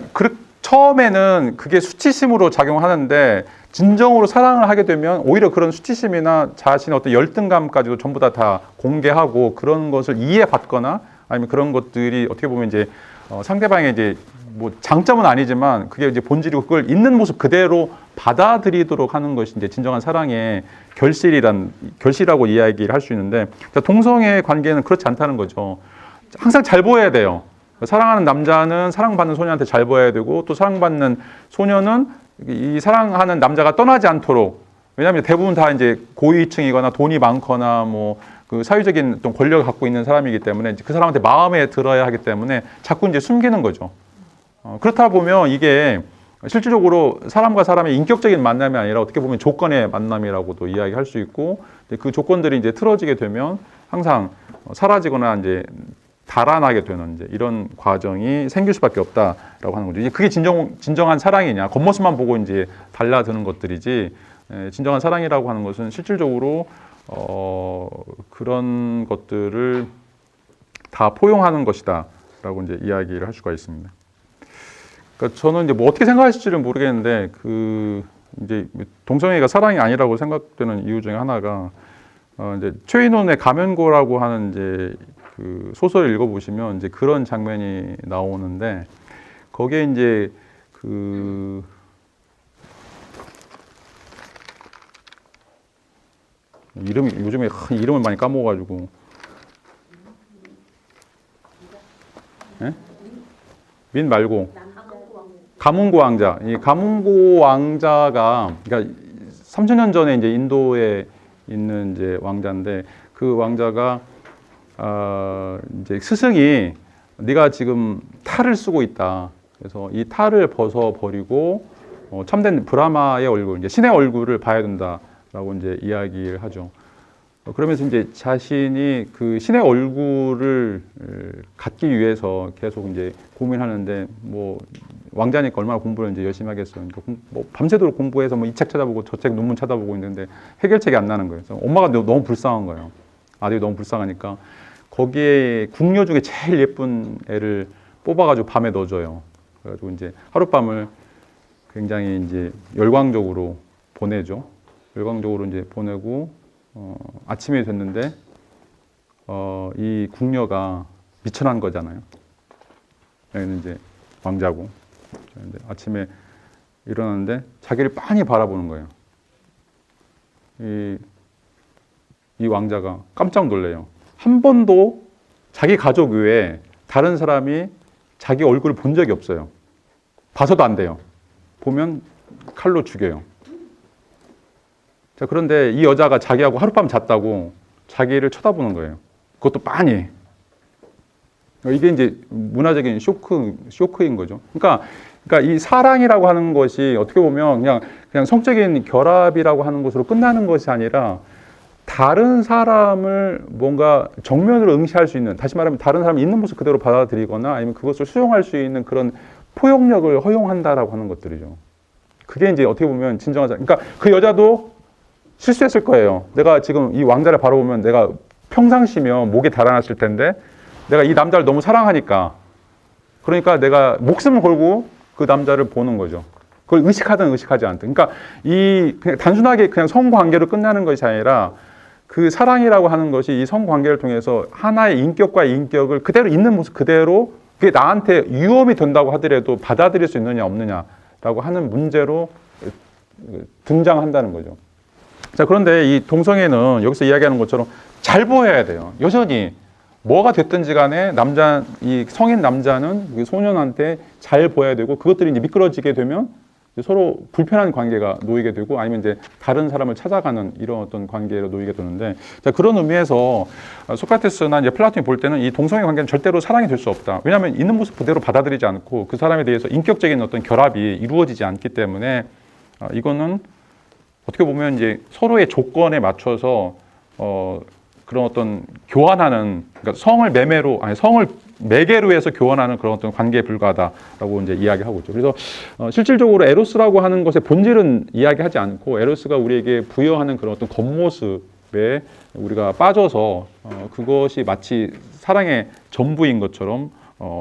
처음에는 그게 수치심으로 작용하는데 진정으로 사랑을 하게 되면 오히려 그런 수치심이나 자신의 어떤 열등감까지도 전부 다 공개하고 그런 것을 이해받거나 아니면 그런 것들이 어떻게 보면 이제 상대방의 이제 뭐 장점은 아니지만 그게 이제 본질이고 그걸 있는 모습 그대로 받아들이도록 하는 것이 이제 진정한 사랑의 결실이라고 이야기를 할 수 있는데 동성애 관계는 그렇지 않다는 거죠. 항상 잘 보여야 돼요. 사랑하는 남자는 사랑받는 소녀한테 잘 보여야 되고 또 사랑받는 소녀는 이 사랑하는 남자가 떠나지 않도록 왜냐하면 대부분 다 이제 고위층이거나 돈이 많거나 뭐 그 사회적인 어떤 권력을 갖고 있는 사람이기 때문에 그 사람한테 마음에 들어야 하기 때문에 자꾸 이제 숨기는 거죠. 그렇다 보면 이게 실질적으로 사람과 사람의 인격적인 만남이 아니라 어떻게 보면 조건의 만남이라고도 이야기할 수 있고 그 조건들이 이제 틀어지게 되면 항상 사라지거나 이제 달아나게 되는 이제 이런 과정이 생길 수밖에 없다라고 하는 거죠. 이제 그게 진정한 사랑이냐? 겉모습만 보고 이제 달라드는 것들이지 진정한 사랑이라고 하는 것은 실질적으로 그런 것들을 다 포용하는 것이다라고 이제 이야기를 할 수가 있습니다. 그러니까 저는 이제 뭐 어떻게 생각하실지는 모르겠는데 그 이제 동성애가 사랑이 아니라고 생각되는 이유 중에 하나가 이제 최인원의 가면고라고 하는 이제 그 소설을 읽어보시면 이제 그런 장면이 나오는데 거기에 이제 그 요즘에 이름을 많이 까먹어가지고 예? 민 말고 가문고 왕자. 이 가문고 왕자가 그러니까 3000년 전에 이제 인도에 있는 이제 왕자인데 그 왕자가 이제 스승이 네가 지금 탈을 쓰고 있다. 그래서 이 탈을 벗어 버리고 참된 브라마의 얼굴, 이제 신의 얼굴을 봐야 된다라고 이제 이야기를 하죠. 그러면서 이제 자신이 그 신의 얼굴을 갖기 위해서 계속 이제 고민하는데 뭐 왕자니까 얼마나 공부를 이제 열심히 하겠어요. 그러니까 뭐 밤새도록 공부해서 뭐 이 책 찾아보고 저 책 논문 찾아보고 있는데 해결책이 안 나는 거예요. 그래서 엄마가 너무 불쌍한 거예요. 아들이 너무 불쌍하니까 거기에 궁녀 중에 제일 예쁜 애를 뽑아가지고 밤에 넣어줘요. 그래가지고 이제 하룻밤을 굉장히 이제 열광적으로 보내죠. 열광적으로 이제 보내고 아침이 됐는데 이 궁녀가 미천한 거잖아요. 여기는 이제 왕자고. 근데 아침에 일어났는데 자기를 빤히 바라보는 거예요. 이 왕자가 깜짝 놀래요. 한 번도 자기 가족 외에 다른 사람이 자기 얼굴을 본 적이 없어요. 봐서도 안 돼요. 보면 칼로 죽여요. 자, 그런데 이 여자가 자기하고 하룻밤 잤다고 자기를 쳐다보는 거예요. 그것도 빤히. 이게 이제 문화적인 쇼크인 거죠. 그러니까 이 사랑이라고 하는 것이 어떻게 보면 그냥 성적인 결합이라고 하는 것으로 끝나는 것이 아니라 다른 사람을 뭔가 정면으로 응시할 수 있는, 다시 말하면 다른 사람이 있는 모습 그대로 받아들이거나 아니면 그것을 수용할 수 있는 그런 포용력을 허용한다라고 하는 것들이죠. 그게 이제 어떻게 보면 진정한 사랑. 그러니까 그 여자도 실수했을 거예요. 내가 지금 이 왕자를 바라보면 내가 평상시면 목이 달아났을 텐데 내가 이 남자를 너무 사랑하니까 그러니까 내가 목숨을 걸고 그 남자를 보는 거죠. 그걸 의식하든 의식하지 않든. 그러니까 그냥 단순하게 그냥 성관계로 끝나는 것이 아니라 그 사랑이라고 하는 것이 이 성관계를 통해서 하나의 인격과 인격을 그대로 있는 모습 그대로 그게 나한테 위험이 된다고 하더라도 받아들일 수 있느냐 없느냐라고 하는 문제로 등장한다는 거죠. 자, 그런데 이 동성애는 여기서 이야기하는 것처럼 잘 보여야 돼요. 여전히 뭐가 됐든지 간에 이 성인 남자는 소년한테 잘 보여야 되고 그것들이 이제 미끄러지게 되면 서로 불편한 관계가 놓이게 되고 아니면 이제 다른 사람을 찾아가는 이런 어떤 관계로 놓이게 되는데, 자, 그런 의미에서 소크라테스나 이제 플라톤이 볼 때는 이 동성애 관계는 절대로 사랑이 될 수 없다. 왜냐하면 있는 모습 그대로 받아들이지 않고 그 사람에 대해서 인격적인 어떤 결합이 이루어지지 않기 때문에 이거는 어떻게 보면 이제 서로의 조건에 맞춰서 그런 어떤 교환하는, 그러니까 성을 매개로 해서 교환하는 그런 어떤 관계에 불과하다라고 이제 이야기하고 있죠. 그래서 실질적으로 에로스라고 하는 것의 본질은 이야기하지 않고 에로스가 우리에게 부여하는 그런 어떤 겉모습에 우리가 빠져서 그것이 마치 사랑의 전부인 것처럼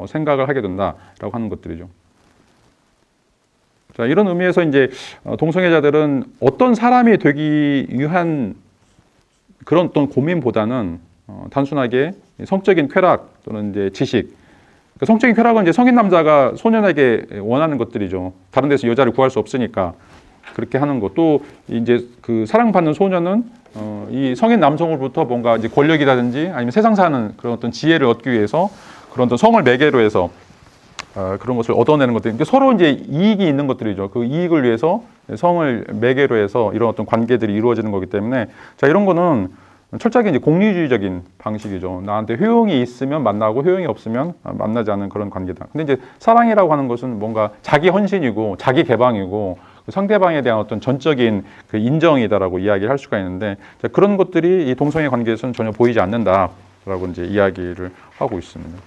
생각을 하게 된다라고 하는 것들이죠. 자, 이런 의미에서 이제 동성애자들은 어떤 사람이 되기 위한 그런 어떤 고민보다는 단순하게 성적인 쾌락 또는 이제 지식. 그러니까 성적인 쾌락은 이제 성인 남자가 소년에게 원하는 것들이죠. 다른 데서 여자를 구할 수 없으니까 그렇게 하는 것. 또 이제 그 사랑받는 소년은 이 성인 남성으로부터 뭔가 이제 권력이라든지 아니면 세상 사는 그런 어떤 지혜를 얻기 위해서 그런 어떤 성을 매개로 해서 그런 것을 얻어내는 것들. 그러니까 서로 이제 이익이 있는 것들이죠. 그 이익을 위해서 성을 매개로 해서 이런 어떤 관계들이 이루어지는 거기 때문에 자, 이런 거는 철저하게 이제 공리주의적인 방식이죠. 나한테 효용이 있으면 만나고 효용이 없으면 만나지 않는 그런 관계다. 근데 이제 사랑이라고 하는 것은 뭔가 자기 헌신이고 자기 개방이고 상대방에 대한 어떤 전적인 그 인정이다라고 이야기를 할 수가 있는데 자, 그런 것들이 이 동성애 관계에서는 전혀 보이지 않는다라고 이제 이야기를 하고 있습니다.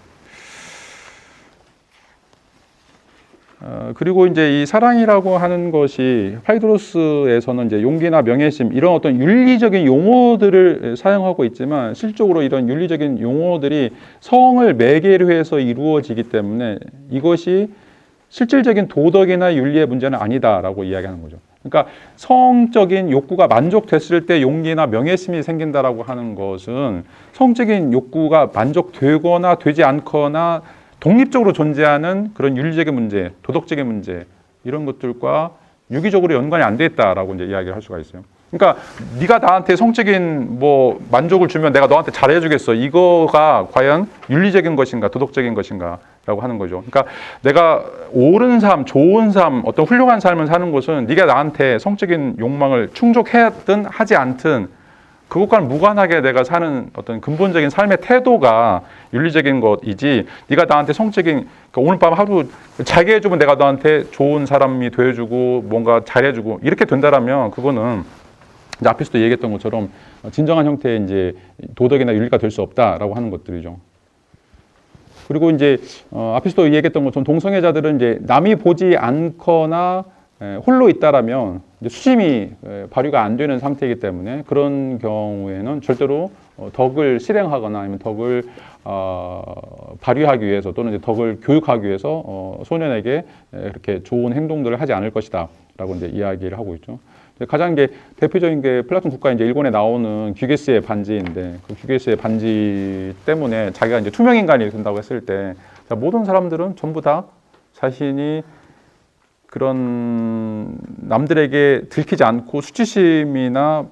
그리고 이제 이 사랑이라고 하는 것이 파이드로스에서는 이제 용기나 명예심 이런 어떤 윤리적인 용어들을 사용하고 있지만 실적으로 이런 윤리적인 용어들이 성을 매개로 해서 이루어지기 때문에 이것이 실질적인 도덕이나 윤리의 문제는 아니다라고 이야기하는 거죠. 그러니까 성적인 욕구가 만족됐을 때 용기나 명예심이 생긴다라고 하는 것은 성적인 욕구가 만족되거나 되지 않거나 독립적으로 존재하는 그런 윤리적인 문제, 도덕적인 문제 이런 것들과 유기적으로 연관이 안 돼 있다라고 이제 이야기를 할 수가 있어요. 그러니까 네가 나한테 성적인 뭐 만족을 주면 내가 너한테 잘해주겠어. 이거가 과연 윤리적인 것인가, 도덕적인 것인가라고 하는 거죠. 그러니까 내가 옳은 삶, 좋은 삶, 어떤 훌륭한 삶을 사는 것은 네가 나한테 성적인 욕망을 충족하든 하지 않든 그것과는 무관하게 내가 사는 어떤 근본적인 삶의 태도가 윤리적인 것이지 네가 나한테 성적인 그러니까 오늘 밤 하루 자게 해주면 내가 너한테 좋은 사람이 돼주고 뭔가 잘해주고 이렇게 된다라면 그거는 이제 앞에서도 얘기했던 것처럼 진정한 형태의 이제 도덕이나 윤리가 될 수 없다라고 하는 것들이죠. 그리고 이제 앞에서도 얘기했던 것처럼 동성애자들은 이제 남이 보지 않거나 홀로 있다라면 수심이 발휘가 안 되는 상태이기 때문에 그런 경우에는 절대로 덕을 실행하거나 아니면 덕을 발휘하기 위해서 또는 이제 덕을 교육하기 위해서 소년에게 이렇게 좋은 행동들을 하지 않을 것이다라고 이제 이야기를 하고 있죠. 가장 이제 대표적인 게 플라톤 국가 이제 일본에 나오는 규게스의 반지인데 그 규게스의 반지 때문에 자기가 이제 투명 인간이 된다고 했을 때 모든 사람들은 전부 다 자신이 그런 남들에게 들키지 않고 수치심이나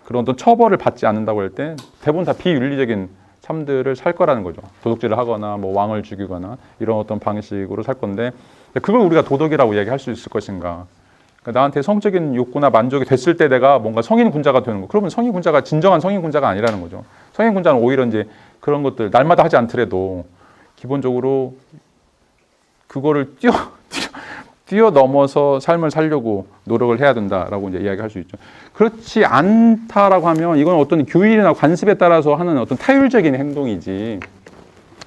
그런 어떤 처벌을 받지 않는다고 할 때 대부분 다 비윤리적인 삶들을 살 거라는 거죠. 도둑질을 하거나 뭐 왕을 죽이거나 이런 어떤 방식으로 살 건데 그걸 우리가 도덕이라고 이야기할 수 있을 것인가? 그러니까 나한테 성적인 욕구나 만족이 됐을 때 내가 뭔가 성인 군자가 되는 거. 그러면 성인 군자가 진정한 성인 군자가 아니라는 거죠. 성인 군자는 오히려 이제 그런 것들 날마다 하지 않더라도 기본적으로 그거를 뛰어넘어서 삶을 살려고 노력을 해야 된다라고 이제 이야기할 수 있죠. 그렇지 않다라고 하면 이건 어떤 규율이나 관습에 따라서 하는 어떤 타율적인 행동이지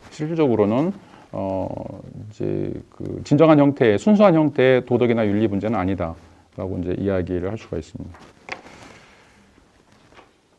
실질적으로는 이제 그 진정한 형태의 순수한 형태의 도덕이나 윤리 문제는 아니다라고 이제 이야기를 할 수가 있습니다.